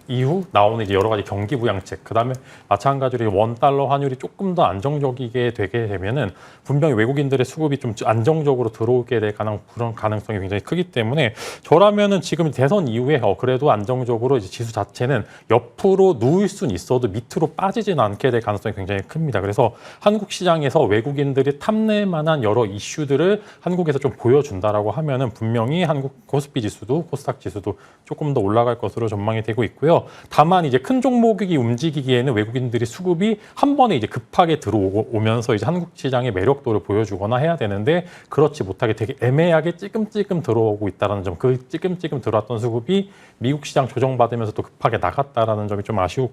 이후 나오는 이제 여러 가지 경기 부양책, 그다음에 마찬가지로 $1 환율이 조금 더 안정적이게 되게 되면은 분명히 외국인들의 수급이 좀 안정적으로 들어오게 될 그런 가능성이 굉장히 크기 때문에, 저라면은 지금 대선 이후에 그래도 안정적으로 이제 지수 자체는 옆으로 누울 수는 있어도 밑으로 빠지진 않게 될 가능성이 굉장히 큽니다. 그래서 한국 시장에서 외국인들이 탐낼 만한 여러 이슈들을 한국에서 좀 보여준다라고 하면은 분명히 한국 코스피 지수도 코스닥 지수도 조금 더 올라갈 것으로 전망이 되고 있고요. 다만 이제 큰 종목이 움직이기에는 외국인들이 수급이 한 번에 이제 급하게 들어오면서 이제 한국 시장의 매력도를 보여주거나 해야 되는데, 그렇지 못하게 되게 애매하게 찌끔찌끔 들어오고 있다는 점, 그 찌끔찌끔 들어왔던 수급이 미국 시장 조정받으면서 또 급하게 나갔다라는 점이 좀 아쉬운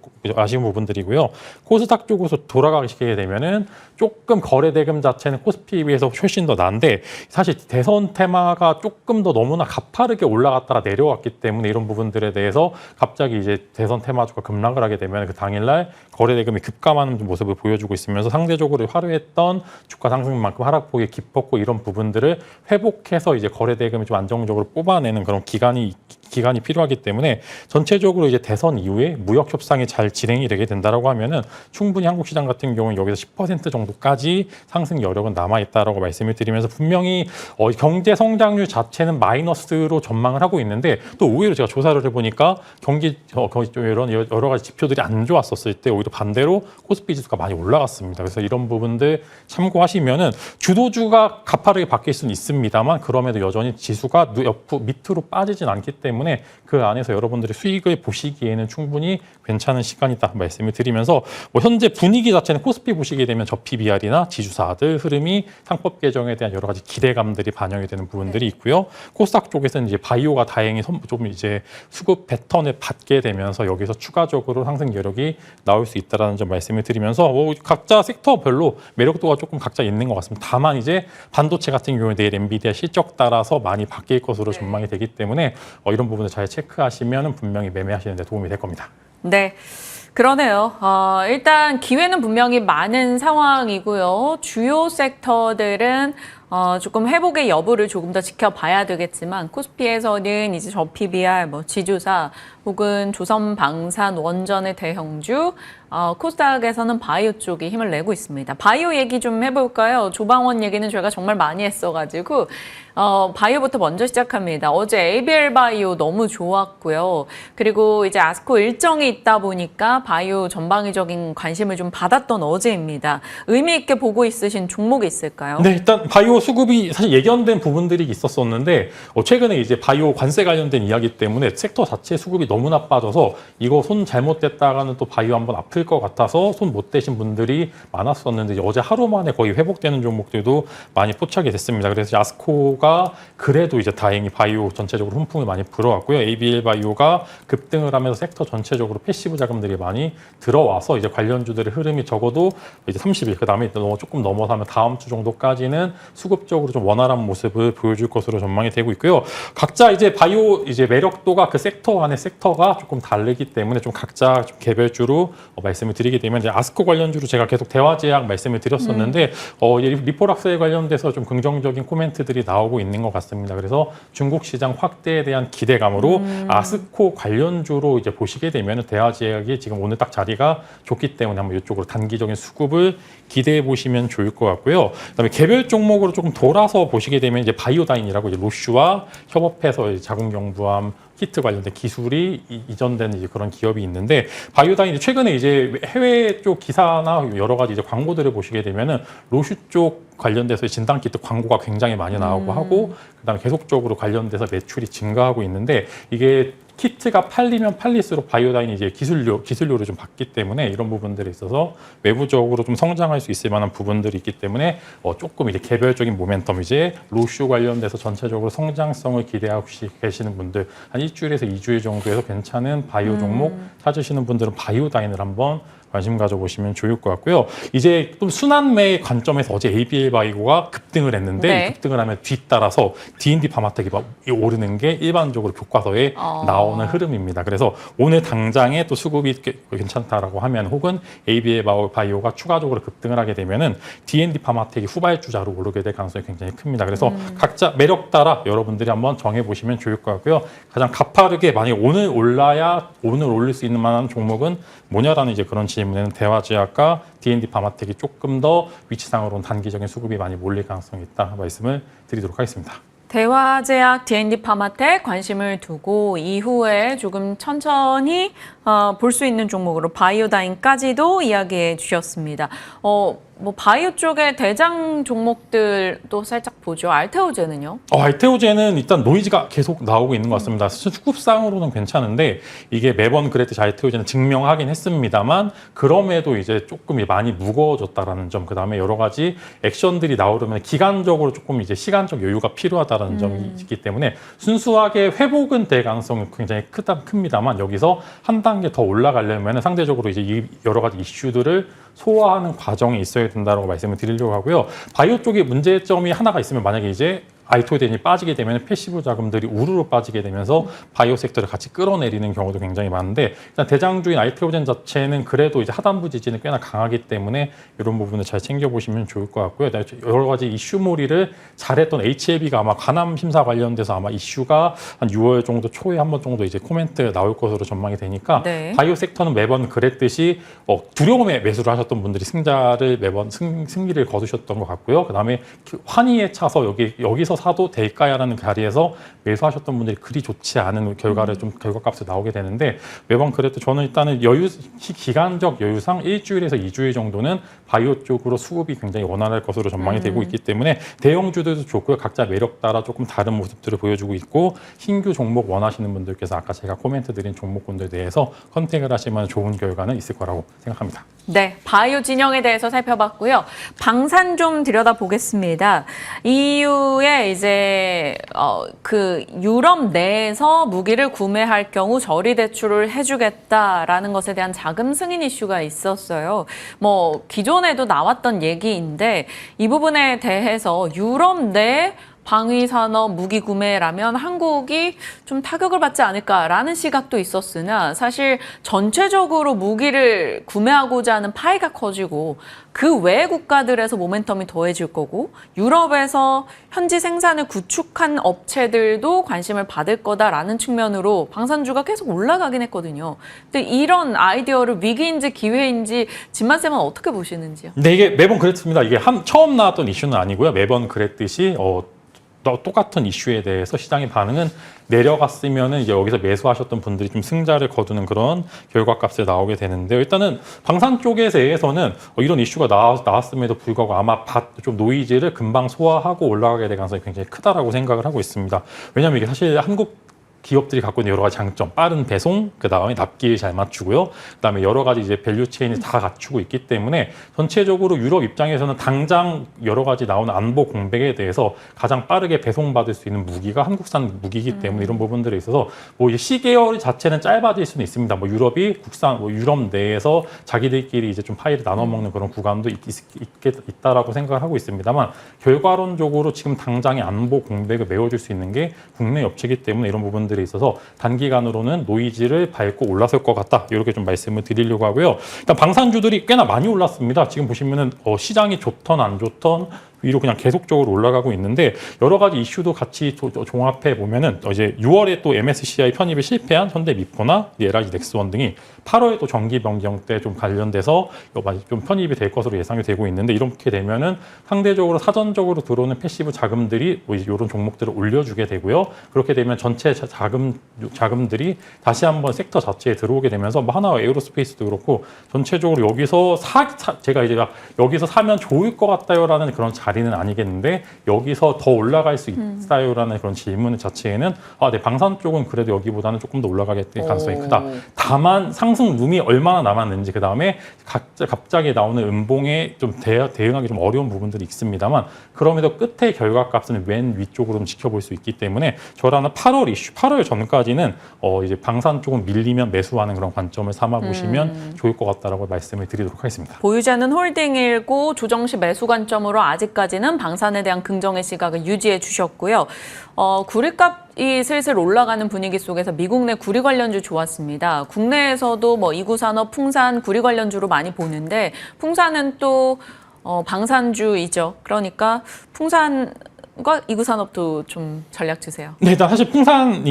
부분들이고요. 코스닥 쪽으로 돌아가시게 되면은 조금 거래 대금 자체는 코스피에 비해서 훨씬 더 난데, 사실 대선 테마가 조금 더 너무나 가파르게 올라갔다가 내려왔기 때문에 이런 부분들에 대해서 갑자기 이제 대선 테마주가 급락을 하게 되면 그 당일날 거래 대금이 급감하는 모습을 보여주고 있으면서 상대적으로 화려했던 주가 상승만큼 하락폭이 깊었고, 이런 부분들을 회복해서 이제 거래 대금이 좀 안정적으로 뽑아내는 그런 기간이 필요하기 때문에 전체적으로 이제 대선 이후에 무역 협상이 잘 진행이 되게 된다라고 하면은 충분히 한국 시장 같은 경우는 여기서 10% 정도까지 상승 여력은 남아 있다라고 말씀을 드리면서, 분명히 경제 성장률 자체는 마이너스로 전망을 하고 있는데, 또 오히려 제가 조사를 해보니까 경기 이런 여러 가지 지표들이 안 좋았었을 때 오히려 반대로 코스피 지수가 많이 올라갔습니다. 그래서 이런 부분들 참고하시면은 주도주가 가파르게 바뀔 수는 있습니다만, 그럼에도 여전히 지수가 밑으로 빠지진 않기 때문에 그 안에서 여러분들이 수익을 보시기에는 충분히 괜찮은 시간이다 말씀을 드리면서, 현재 분위기 자체는 코스피 보시게 되면 저 PBR이나 지주사들 흐름이 상법 개정에 대한 여러 가지 기대감들이 반영이 되는 부분들이 있고요. 코스닥 쪽에서는 이제 바이오가 다행히 좀 이제 수급 패턴을 받게 되면서 여기서 추가적으로 상승 여력이 나올 수 있다는 점 말씀을 드리면서, 각자 섹터별로 매력도가 조금 각자 있는 것 같습니다. 다만 이제 반도체 같은 경우에 내일 엔비디아 실적 따라서 많이 바뀔 것으로 전망이 되기 때문에 이런 이런 부분을 잘 체크하시면 분명히 매매하시는 데 도움이 될 겁니다. 네. 그러네요. 일단 기회는 분명히 많은 상황이고요. 주요 섹터들은 조금 회복의 여부를 조금 더 지켜봐야 되겠지만 코스피에서는 이제 저 PBR, 뭐 지주사 혹은 조선방산 원전의 대형주, 코스닥에서는 바이오 쪽이 힘을 내고 있습니다. 바이오 얘기 좀 해볼까요? 조방원 얘기는 저희가 정말 많이 했어가지고 바이오부터 먼저 시작합니다. 어제 ABL 바이오 너무 좋았고요. 그리고 이제 아스코 일정이 있다 보니까 바이오 전방위적인 관심을 좀 받았던 어제입니다. 의미 있게 보고 있으신 종목이 있을까요? 네, 일단 바이오 수급이 사실 예견된 부분들이 있었었는데 최근에 이제 바이오 관세 관련된 이야기 때문에 섹터 자체 수급이 너무나 빠져서 이거 손 잘못됐다가는 또 바이오 한번 아플 것 같아서 손 못 대신 분들이 많았었는데 어제 하루 만에 거의 회복되는 종목들도 많이 포착이 됐습니다. 그래서 아스코가 그래도 이제 다행히 바이오 전체적으로 훈풍이 많이 불어왔고요. ABL 바이오가 급등을 하면서 섹터 전체적으로 패시브 자금들이 많이 들어와서 이제 관련주들의 흐름이 적어도 이제 30일 그다음에 조금 넘어서 하면 다음 주 정도까지는 수급적으로 좀 원활한 모습을 보여줄 것으로 전망이 되고 있고요. 각자 이제 바이오 이제 매력도가 그 섹터 안에 섹터가 조금 다르기 때문에 좀 각자 좀 개별주로 말씀을 드리게 되면 이제 아스코 관련주로 제가 계속 대화제약 말씀을 드렸었는데 리포락스에 관련돼서 좀 긍정적인 코멘트들이 나오고 있는 것 같습니다. 그래서 중국 시장 확대에 대한 기대감으로 아스코 관련주로 이제 보시게 되면 대화제약이 지금 오늘 딱 자리가 좋기 때문에 한번 이쪽으로 단기적인 수급을 기대해 보시면 좋을 것 같고요. 그다음에 개별 종목으로 조금 돌아서 보시게 되면 이제 바이오다인이라고 이제 로슈와 협업해서 이제 자궁경부암 키트 관련된 기술이 이전된 이제 그런 기업이 있는데 바이오다인이 최근에 이제 해외 쪽 기사나 여러 가지 이제 광고들을 보시게 되면은 로슈 쪽 관련돼서 진단 키트 광고가 굉장히 많이 나오고 하고 그다음에 계속적으로 관련돼서 매출이 증가하고 있는데 이게 키트가 팔리면 팔릴수록 바이오다인이 이제 기술료를 좀 받기 때문에 이런 부분들에 있어서 외부적으로 좀 성장할 수 있을 만한 부분들이 있기 때문에 조금 이제 개별적인 모멘텀 이제 로슈 관련돼서 전체적으로 성장성을 기대하고 계시는 분들 한 일주일에서 2주일 정도에서 괜찮은 바이오 종목 찾으시는 분들은 바이오다인을 한번 관심 가져보시면 좋을 것 같고요. 이제 좀 순환매의 관점에서 어제 ABL 바이오가 급등을 했는데 네. 이 급등을 하면 뒤따라서 D&D 파마텍이 오르는 게 일반적으로 교과서에 나오는 흐름입니다. 그래서 오늘 당장에 또 수급이 괜찮다라고 하면 혹은 ABL 바이오가 추가적으로 급등을 하게 되면은 D&D 파마텍이 후발주자로 오르게 될 가능성이 굉장히 큽니다. 그래서 각자 매력 따라 여러분들이 한번 정해보시면 좋을 것 같고요. 가장 가파르게 만약 오늘 올릴 수 있는 만한 종목은 뭐냐라는 이제 그런 질문에는 대화제약과 D&D 파마텍이 조금 더 위치상으로는 단기적인 수급이 많이 몰릴 가능성이 있다 말씀을 드리도록 하겠습니다. 대화제약 D&D 파마텍 관심을 두고 이후에 조금 천천히 볼 수 있는 종목으로 바이오다인까지도 이야기해 주셨습니다. 뭐 바이오 쪽의 대장 종목들도 살짝 보죠. 알테오제는요? 알테오제는 일단 노이즈가 계속 나오고 있는 것 같습니다. 수급상으로는 괜찮은데 이게 매번 그랬듯이 알테오제는 증명하긴 했습니다만 그럼에도 이제 조금 많이 무거워졌다라는 점, 그 다음에 여러 가지 액션들이 나오려면 기간적으로 조금 이제 시간적 여유가 필요하다라는 점이 있기 때문에 순수하게 회복은 될 가능성이 굉장히 큽니다만 여기서 한 단계 더 올라가려면 상대적으로 이제 이 여러 가지 이슈들을 소화하는 과정이 있어야 된다고 말씀을 드리려고 하고요. 바이오 쪽에 문제점이 하나가 있으면 만약에 이제 알토젠이 빠지게 되면 패시브 자금들이 우르르 빠지게 되면서 바이오 섹터를 같이 끌어내리는 경우도 굉장히 많은데 일단 대장주인 알테오젠 자체는 그래도 이제 하단부 지지는 꽤나 강하기 때문에 이런 부분을 잘 챙겨보시면 좋을 것 같고요. 여러 가지 이슈몰이를 잘했던 HLB가 아마 간암 심사 관련돼서 아마 이슈가 한 6월 정도 초에 한 번 정도 이제 코멘트 나올 것으로 전망이 되니까 네. 바이오 섹터는 매번 그랬듯이 두려움에 매수를 하셨던 분들이 승자를 매번 승리를 거두셨던 것 같고요. 그다음에 환희에 차서 여기서 사도 될까야라는 자리에서 매수하셨던 분들이 그리 좋지 않은 결과를 좀 결과값이 나오게 되는데 매번 그래도 저는 일단은 기간적 여유상 일주일에서 2주일 정도는 바이오 쪽으로 수급이 굉장히 원활할 것으로 전망이 되고 있기 때문에 대형주들도 좋고요. 각자 매력 따라 조금 다른 모습들을 보여주고 있고 신규 종목 원하시는 분들께서 아까 제가 코멘트 드린 종목군들 대해서 컨택을 하시면 좋은 결과는 있을 거라고 생각합니다. 네, 바이오 진영에 대해서 살펴봤고요. 방산 좀 들여다보겠습니다. EU에 이제 그 유럽 내에서 무기를 구매할 경우 저리 대출을 해주겠다라는 것에 대한 자금 승인 이슈가 있었어요. 뭐 기존에도 나왔던 얘기인데 이 부분에 대해서 유럽 내 방위산업 무기 구매라면 한국이 좀 타격을 받지 않을까라는 시각도 있었으나 사실 전체적으로 무기를 구매하고자 하는 파이가 커지고 그 외 국가들에서 모멘텀이 더해질 거고 유럽에서 현지 생산을 구축한 업체들도 관심을 받을 거다라는 측면으로 방산주가 계속 올라가긴 했거든요. 근데 이런 아이디어를 위기인지 기회인지 진만쌤은 어떻게 보시는지요? 네, 이게 매번 그랬습니다. 이게 처음 나왔던 이슈는 아니고요. 매번 그랬듯이 똑같은 이슈에 대해서 시장의 반응은 내려갔으면은 이제 여기서 매수하셨던 분들이 좀 승자를 거두는 그런 결과값에 나오게 되는데요. 일단은 방산 쪽에 대해서는 이런 이슈가 나왔음에도 불구하고 아마 좀 노이즈를 금방 소화하고 올라가게 될 가능성이 굉장히 크다라고 생각을 하고 있습니다. 왜냐하면 이게 사실 한국 기업들이 갖고 있는 여러 가지 장점, 빠른 배송, 그다음에 납기를 잘 맞추고요. 그다음에 여러 가지 이제 밸류 체인을 다 갖추고 있기 때문에 전체적으로 유럽 입장에서는 당장 여러 가지 나오는 안보 공백에 대해서 가장 빠르게 배송받을 수 있는 무기가 한국산 무기이기 때문에 이런 부분들에 있어서 뭐 시계열 자체는 짧아질 수는 있습니다. 뭐 유럽이 유럽 내에서 자기들끼리 이제 좀 파이를 나눠 먹는 그런 구간도 있다라고 생각을 하고 있습니다만 결과론적으로 지금 당장의 안보 공백을 메워줄 수 있는 게 국내 업체이기 때문에 이런 부분들이 있어서 단기간으로는 노이즈를 밟고 올라설 것 같다. 이렇게 좀 말씀을 드리려고 하고요. 일단 방산주들이 꽤나 많이 올랐습니다. 지금 보시면은 시장이 좋던 안 좋던 위로 그냥 계속적으로 올라가고 있는데 여러 가지 이슈도 같이 종합해 보면은 이제 6월에 또 MSCI 편입에 실패한 현대미포나 LG 넥스원 등이 8월에 또 정기 변경 때 좀 관련돼서 좀 편입이 될 것으로 예상이 되고 있는데 이렇게 되면은 상대적으로 사전적으로 들어오는 패시브 자금들이 이런 종목들을 올려주게 되고요. 그렇게 되면 전체 자금들이 다시 한번 섹터 자체에 들어오게 되면서 뭐 하나 에어로스페이스도 그렇고 전체적으로 여기서 제가 이제 여기서 사면 좋을 것 같다요라는 그런 자리는 아니겠는데 여기서 더 올라갈 수 있다요라는 그런 질문 자체에는 네, 방산 쪽은 그래도 여기보다는 조금 더 올라가게 될 가능성이 크다. 다만 상승 룸이 얼마나 남았는지 그다음에 갑자기 나오는 음봉에 좀 대응하기 좀 어려운 부분들이 있습니다만 그럼에도 끝의 결과값은 맨 위쪽으로 좀 지켜볼 수 있기 때문에 저라는 8월 전까지는 이제 방산 쪽은 밀리면 매수하는 그런 관점을 삼아 보시면 좋을 것 같다라고 말씀을 드리도록 하겠습니다. 보유자는 홀딩일고 조정 시 매수 관점으로 아직까지는 방산에 대한 긍정의 시각을 유지해 주셨고요. 구리값이 슬슬 올라가는 분위기 속에서 미국 내 구리 관련주 좋았습니다. 국내에서도 뭐 이구산업, 풍산, 구리 관련주로 많이 보는데 풍산은 또 방산주이죠. 그러니까 풍산과 이구산업도 좀 전략 주세요. 네, 일단 사실 풍산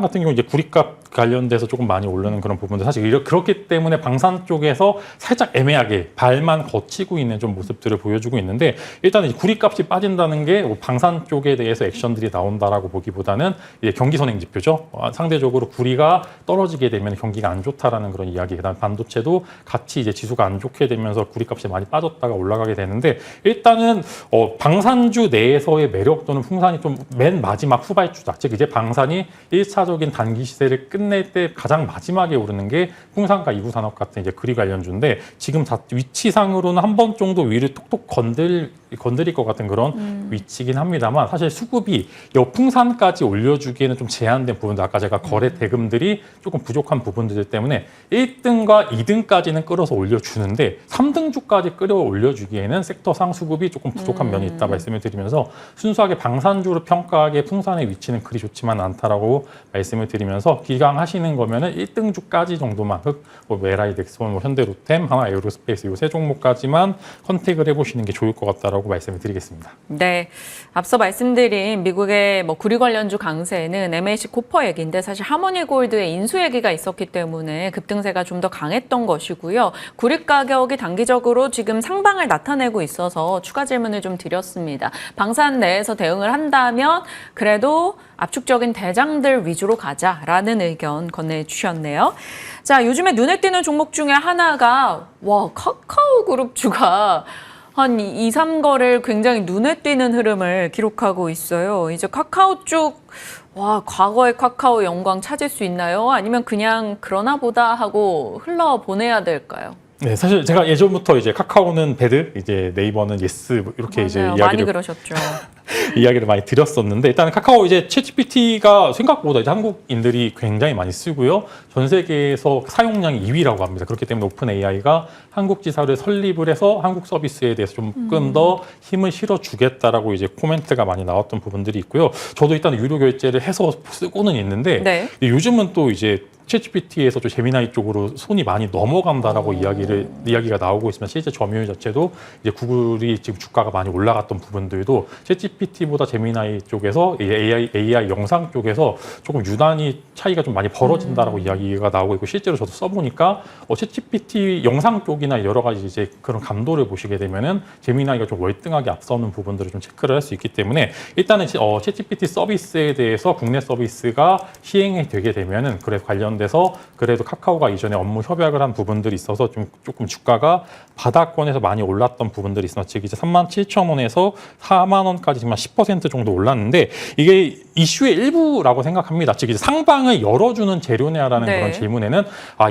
같은 경우 이제 구리값 관련돼서 조금 많이 오르는 그런 부분도 사실 그렇기 때문에 방산 쪽에서 살짝 애매하게 발만 거치고 있는 좀 모습들을 보여주고 있는데 일단은 구리값이 빠진다는 게 방산 쪽에 대해서 액션들이 나온다라고 보기보다는 이제 경기 선행 지표죠. 상대적으로 구리가 떨어지게 되면 경기가 안 좋다라는 그런 이야기. 그다음에 반도체도 같이 이제 지수가 안 좋게 되면서 구리값이 많이 빠졌다가 올라가게 되는데 일단은 방산주 내에서의 매력 또는 풍산이 좀 맨 마지막 후발주다. 즉 이제 방산이 1차적인 단기 시세를 끝낼 때 가장 마지막에 오르는 게 풍산과 이구산업 같은 이제 구리 관련주인데 지금 위치상으로는 한 번 정도 위를 톡톡 건드릴 것 같은 그런 위치긴 합니다만 사실 수급이 풍산까지 올려주기에는 좀 제한된 부분들 아까 제가 거래 대금들이 조금 부족한 부분들 때문에 1등과 2등까지는 끌어서 올려주는데 3등주까지 끌어올려주기에는 섹터상 수급이 조금 부족한 면이 있다 말씀을 드리면서 순수하게 방산주로 평가하기에 풍산의 위치는 그리 좋지만 않다라고 말씀을 드리면서 기강하시는 거면은 1등주까지 정도만 LG 넥스원, 현대로템, 하나 에어로스페이스 이 세 종목까지만 컨택을 해보시는 게 좋을 것 같다라고 말씀을 드리겠습니다. 네, 앞서 말씀드린 미국의 구리 관련주 강세는 MAC 코퍼 얘기인데 사실 하모니골드의 인수 얘기가 있었기 때문에 급등세가 좀 더 강했던 것이고요. 구리 가격이 단기적으로 지금 상방을 나타내고 있어서 추가 질문을 좀 드렸습니다. 방산 내에서 대응을 한다면 그래도 압축적인 대장들 위주로 가자라는 의견 건네주셨네요. 자, 요즘에 눈에 띄는 종목 중에 하나가 카카오 그룹주가 한 2, 3거래일 굉장히 눈에 띄는 흐름을 기록하고 있어요. 이제 카카오 쪽 과거의 카카오 영광 찾을 수 있나요? 아니면 그냥 그러나 보다 하고 흘러보내야 될까요? 네, 사실 제가 예전부터 이제 카카오는 배드, 이제 네이버는 예스 뭐 이렇게 이제 맞아요. 많이 이야기를 그러셨죠. 이야기를 많이 드렸었는데 일단 카카오 이제 챗GPT가 생각보다 이제 한국인들이 굉장히 많이 쓰고요. 전 세계에서 사용량이 2위라고 합니다. 그렇기 때문에 오픈 AI가 한국 지사를 설립을 해서 한국 서비스에 대해서 조금 더 힘을 실어주겠다라고 이제 코멘트가 많이 나왔던 부분들이 있고요. 저도 일단 유료 결제를 해서 쓰고는 있는데 네. 요즘은 또 이제 챗GPT에서 좀 제미나이 쪽으로 손이 많이 넘어간다라고 이야기가 나오고 있으면 실제 점유율 자체도 이제 구글이 지금 주가가 많이 올라갔던 부분들도 챗GPT보다 제미나이 쪽에서 AI 영상 쪽에서 조금 유난히 차이가 좀 많이 벌어진다라고 이야기가 나오고 있고 실제로 저도 써보니까 챗GPT 영상 쪽이나 여러 가지 이제 그런 감도를 보시게 되면은 제미나이가 좀 월등하게 앞서는 부분들을 좀 체크를 할 수 있기 때문에 일단은 챗GPT 서비스에 대해서 국내 서비스가 시행이 되게 되면은 그래 관련돼서 그래도 카카오가 이전에 업무 협약을 한 부분들이 있어서 좀 조금 주가가 바닥권에서 많이 올랐던 부분들이 있어서 즉 이제 37,000원에서 4만 원까지 지금 10% 정도 올랐는데 이게 이슈의 일부라고 생각합니다. 즉 이제 상방을 열어주는 재료냐라는 네. 그런 질문에는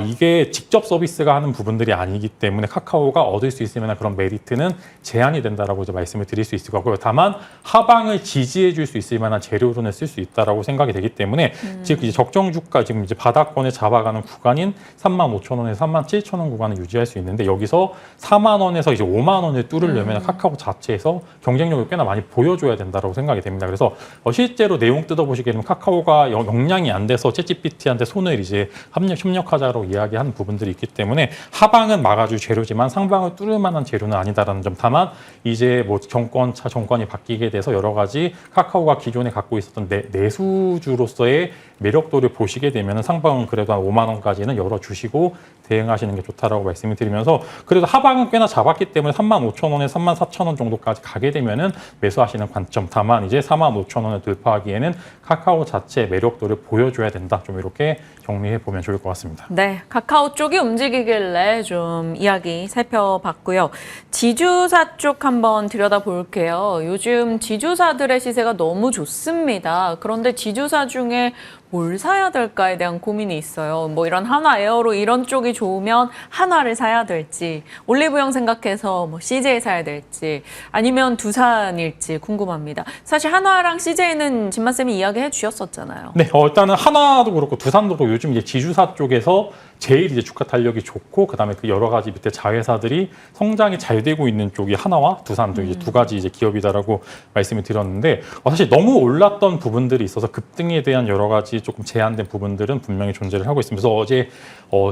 이게 직접 서비스가 하는 부분들이 아니기 때문에 카카오가 얻을 수 있을 만한 그런 메리트는 제한이 된다라고 이제 말씀을 드릴 수 있을 것 같고요. 다만 하방을 지지해 줄 수 있을 만한 재료로는 쓸 수 있다라고 생각이 되기 때문에 즉 이제 적정 주가 지금 이제 바닥권에 잡아가는 구간인 35,000원에서 37,000원 구간을 유지할 수 있는데 여기서 4만 원에서 이제 5만 원을 뚫으려면 카카오 자체에서 경쟁력을 꽤나 많이 보여줘야 된다라고 생각이 됩니다. 그래서 실제로 내용 뜯어보시게 되면 카카오가 역량이 안 돼서 챗GPT한테 손을 이제 협력하자고 이야기하는 부분들이 있기 때문에 하방은 막아줄 재료지만 상방을 뚫을 만한 재료는 아니다라는 점. 다만 이제 뭐 정권이 바뀌게 돼서 여러 가지 카카오가 기존에 갖고 있었던 내수주로서의 매력도를 보시게 되면 상방은 그래도 한 5만 원까지는 열어주시고 대응하시는 게 좋다라고 말씀을 드리면서 그래도 하방은 꽤나 잡았기 때문에 35,000원에서 34,000원 정도까지 가게 되면은 매수하시는 관점. 다만 이제 45,000원을 돌파하기에는 카카오 자체의 매력도를 보여줘야 된다. 좀 이렇게 정리해 보면 좋을 것 같습니다. 네, 카카오 쪽이 움직이길래 좀 이야기 살펴봤고요. 지주사 쪽 한번 들여다볼게요. 요즘 지주사들의 시세가 너무 좋습니다. 그런데 지주사 중에 뭘 사야 될까에 대한 고민이 있어요. 뭐 이런 한화 에어로 이런 쪽이 좋으면 한화를 사야 될지, 올리브영 생각해서 뭐 CJ 사야 될지, 아니면 두산일지 궁금합니다. 사실 한화랑 CJ는 진만쌤이 이야기해 주셨었잖아요. 네, 일단은 한화도 그렇고 두산도 그렇고 요즘 이제 지주사 쪽에서 제일 이제 주가 탄력이 좋고 그다음에 그 여러 가지 밑에 자회사들이 성장이 잘 되고 있는 쪽이 한화와 두산도 이제 두 가지 이제 기업이다라고 말씀을 드렸는데 사실 너무 올랐던 부분들이 있어서 급등에 대한 여러 가지 조금 제한된 부분들은 분명히 존재를 하고 있습니다. 그래서 어제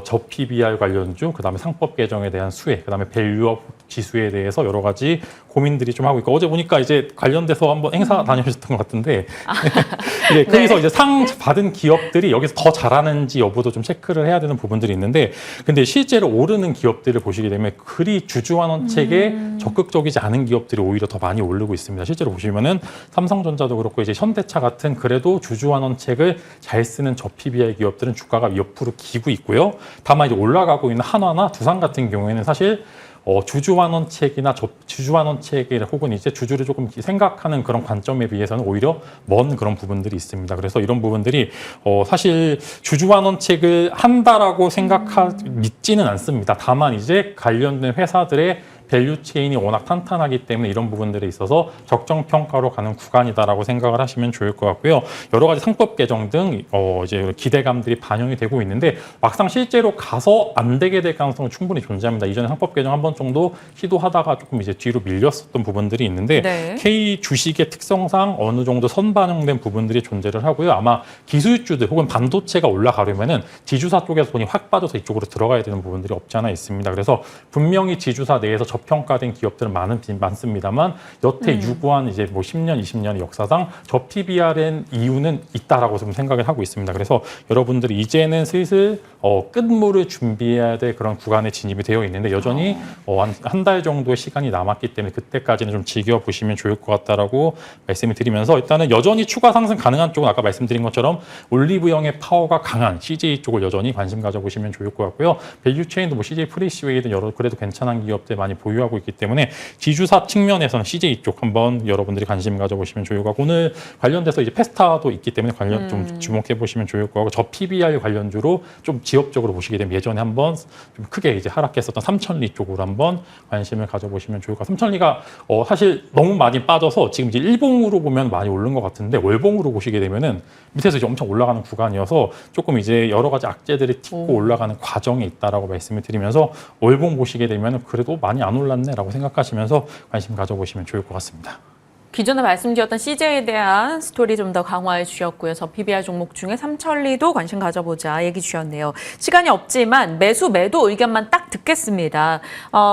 저 PBR 관련주, 그다음에 상법 개정에 대한 수혜, 그다음에 밸류업 지수에 대해서 여러 가지 고민들이 좀 하고 있고 어제 보니까 이제 관련돼서 한번 행사 다녀오셨던 것 같은데 네, 거기서 이제 상 받은 기업들이 여기서 더 잘하는지 여부도 좀 체크를 해야 되는 부분들이 있는데 근데 실제로 오르는 기업들을 보시게 되면 그리 주주환원책에 적극적이지 않은 기업들이 오히려 더 많이 오르고 있습니다. 실제로 보시면은 삼성전자도 그렇고 이제 현대차 같은 그래도 주주환원책을 잘 쓰는 저 PBR 기업들은 주가가 옆으로 기고 있고요. 다만 이제 올라가고 있는 한화나 두산 같은 경우에는 사실 주주환원책이나 주주환원책 혹은 이제 주주를 조금 생각하는 그런 관점에 비해서는 오히려 먼 그런 부분들이 있습니다. 그래서 이런 부분들이 사실 주주환원책을 한다라고 믿지는 않습니다. 다만 이제 관련된 회사들의 밸류 체인이 워낙 탄탄하기 때문에 이런 부분들에 있어서 적정 평가로 가는 구간이다라고 생각을 하시면 좋을 것 같고요. 여러 가지 상법 개정 등 이제 기대감들이 반영이 되고 있는데 막상 실제로 가서 안 되게 될 가능성은 충분히 존재합니다. 이전에 상법 개정 한 번 정도 시도하다가 조금 이제 뒤로 밀렸었던 부분들이 있는데 네. K 주식의 특성상 어느 정도 선반영된 부분들이 존재를 하고요. 아마 기술주들 혹은 반도체가 올라가려면은 지주사 쪽에서 돈이 확 빠져서 이쪽으로 들어가야 되는 부분들이 없지 않아 있습니다. 그래서 분명히 지주사 내에서 저평가된 기업들은 많습니다만 여태 유구한 이제 뭐 10년, 20년의 역사상 저 PBR의 이유는 있다라고 좀 생각을 하고 있습니다. 그래서 여러분들이 이제는 슬슬 끝물을 준비해야 될 그런 구간에 진입이 되어 있는데 여전히 한 달 정도의 시간이 남았기 때문에 그때까지는 좀 즐겨보시면 좋을 것 같다라고 말씀을 드리면서 일단은 여전히 추가 상승 가능한 쪽은 아까 말씀드린 것처럼 올리브영의 파워가 강한 CJ 쪽을 여전히 관심 가져보시면 좋을 것 같고요. 밸류 체인도 뭐 CJ 프리시웨이든 여러 그래도 괜찮은 기업들 많이 보유하고 있기 때문에 지주사 측면에서는 CJ 쪽 한번 여러분들이 관심 가져보시면 좋을 것 같고, 오늘 관련돼서 이제 페스타도 있기 때문에 관련 좀 주목해 보시면 좋을 것 같고, 저 PBR 관련주로 좀 지역적으로 보시게 되면 예전에 한번 좀 크게 이제 하락했었던 삼천리 쪽으로 한번 관심을 가져보시면 좋을 것 같아요. 삼천리가 사실 너무 많이 빠져서 지금 이제 일봉으로 보면 많이 오른 것 같은데, 월봉으로 보시게 되면은 밑에서 이제 엄청 올라가는 구간이어서 조금 이제 여러 가지 악재들이 딛고 올라가는 과정에 있다라고 말씀을 드리면서, 월봉 보시게 되면 그래도 많이 안 올랐네라고 생각하시면서 관심 가져보시면 좋을 것 같습니다. 기존에 말씀드렸던 CJ에 대한 스토리 좀 더 강화해 주셨고요. 저 PBR 종목 중에 삼천리도 관심 가져보자 얘기 주셨네요. 시간이 없지만 매수 매도 의견만 딱 듣겠습니다.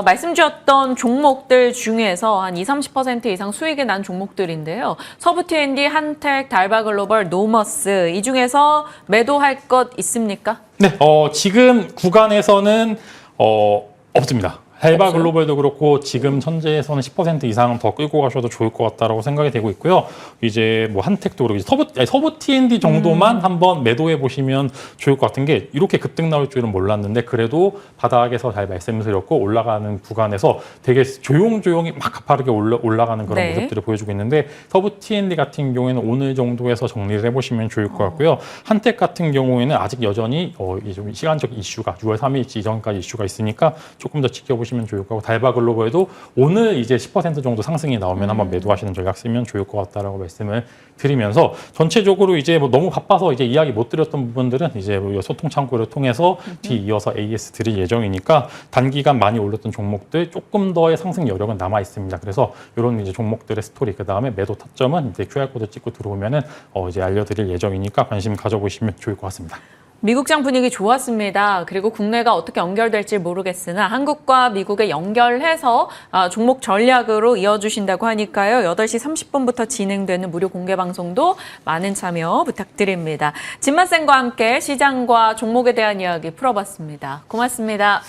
말씀 주셨던 종목들 중에서 한 20-30% 이상 수익이 난 종목들인데요. 서부 T&D, 한택, 달바글로벌, 노머스 이 중에서 매도할 것 있습니까? 네, 지금 구간에서는 없습니다. 헬바 글로벌도 그렇고 지금 현재에서는 10% 이상 더 끌고 가셔도 좋을 것 같다라고 생각이 되고 있고요. 이제 뭐 한택도 그렇고 서부 T&D 정도만 한번 매도해 보시면 좋을 것 같은 게, 이렇게 급등 나올 줄은 몰랐는데 그래도 바닥에서 잘 말씀드렸고 올라가는 구간에서 되게 조용조용히 막 가파르게 올라가는 그런 네. 모습들을 보여주고 있는데, 서부 T&D 같은 경우에는 오늘 정도에서 정리를 해보시면 좋을 것 같고요. 한택 같은 경우에는 아직 여전히 좀 시간적 이슈가 6월 3일 이전까지 이슈가 있으니까 조금 더 지켜보시면 좋을 거고, 달바글로벌도 오늘 이제 10% 정도 상승이 나오면 한번 매도하시는 전략 쓰면 좋을 것 같다라고 말씀을 드리면서, 전체적으로 이제 뭐 너무 바빠서 이제 이야기 못 드렸던 부분들은 이제 소통 창구를 통해서 뒤이어서 AS 드릴 예정이니까, 단기간 많이 올랐던 종목들 조금 더의 상승 여력은 남아 있습니다. 그래서 이런 이제 종목들의 스토리, 그 다음에 매도 타점은 이제 QR코드 찍고 들어오면은 이제 알려드릴 예정이니까 관심 가져보시면 좋을 것 같습니다. 미국장 분위기 좋았습니다. 그리고 국내가 어떻게 연결될지 모르겠으나 한국과 미국에 연결해서 종목 전략으로 이어주신다고 하니까요. 8시 30분부터 진행되는 무료 공개 방송도 많은 참여 부탁드립니다. 진만쌤과 함께 시장과 종목에 대한 이야기 풀어봤습니다. 고맙습니다.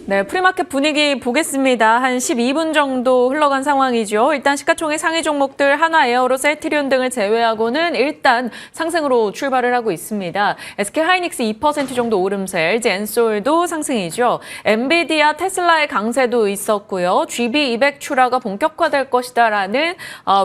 네, 프리마켓 분위기 보겠습니다. 한 12분 정도 흘러간 상황이죠. 일단 시가총액 상위 종목들 하나 에어로스, 에티리온 등을 제외하고는 일단 상승으로 출발을 하고 있습니다. SK하이닉스 2% 정도 오름세, LG 엔솔도 상승이죠. 엔비디아, 테슬라의 강세도 있었고요. GB200 출하가 본격화될 것이다라는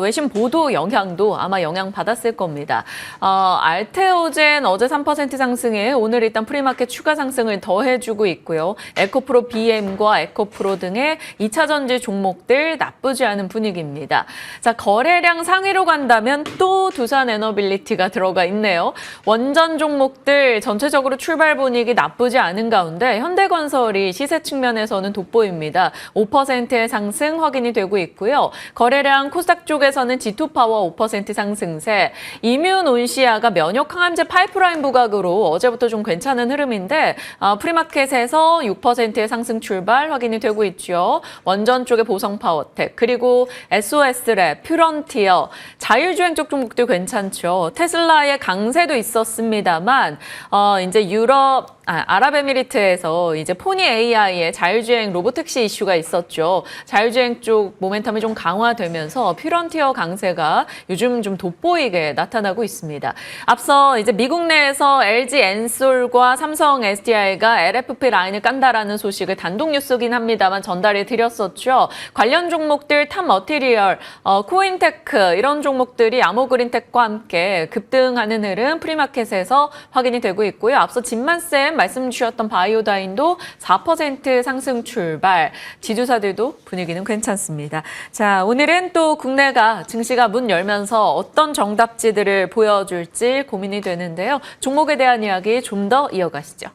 외신 보도 영향도 아마 영향받았을 겁니다. 알테오젠 어제 3% 상승에 오늘 일단 프리마켓 추가 상승을 더해주고 있고요. 에코프로 BM과 에코프로 등의 2차 전지 종목들 나쁘지 않은 분위기입니다. 자, 거래량 상위로 간다면 또 두산에너빌리티가 들어가 있네요. 원전 종목들 전체적으로 출발 분위기 나쁘지 않은 가운데 현대건설이 시세 측면에서는 돋보입니다. 5%의 상승 확인이 되고 있고요. 거래량 코스닥 쪽에서는 G2파워 5% 상승세, 이뮨온시아가 면역 항암제 파이프라인 부각으로 어제부터 좀 괜찮은 흐름인데 프리마켓에서 6%의 상승 출발 확인이 되고 있죠. 원전 쪽의 보성파워텍, 그리고 SOS랩, 퓨런티어, 자율주행 쪽 종목도 괜찮죠. 테슬라의 강세도 있었습니다만 이제 아랍에미리트에서 이제 포니 AI의 자율주행 로보택시 이슈가 있었죠. 자율주행 쪽 모멘텀이 좀 강화되면서 퓨런티어 강세가 요즘 좀 돋보이게 나타나고 있습니다. 앞서 이제 미국 내에서 LG 엔솔과 삼성 SDI가 LFP 라인을 깐다라는 소식을 단독 뉴스긴 합니다만 전달해 드렸었죠. 관련 종목들 탑머티리얼, 코인테크 이런 종목들이 아모그린텍과 함께 급등하는 흐름 프리마켓에서 확인이 되고 있고요. 앞서 진만쌤 말씀 주셨던 바이오다인도 4% 상승 출발, 지주사들도 분위기는 괜찮습니다. 자, 오늘은 또 국내가 증시가 문 열면서 어떤 정답지들을 보여줄지 고민이 되는데요. 종목에 대한 이야기 좀 더 이어가시죠.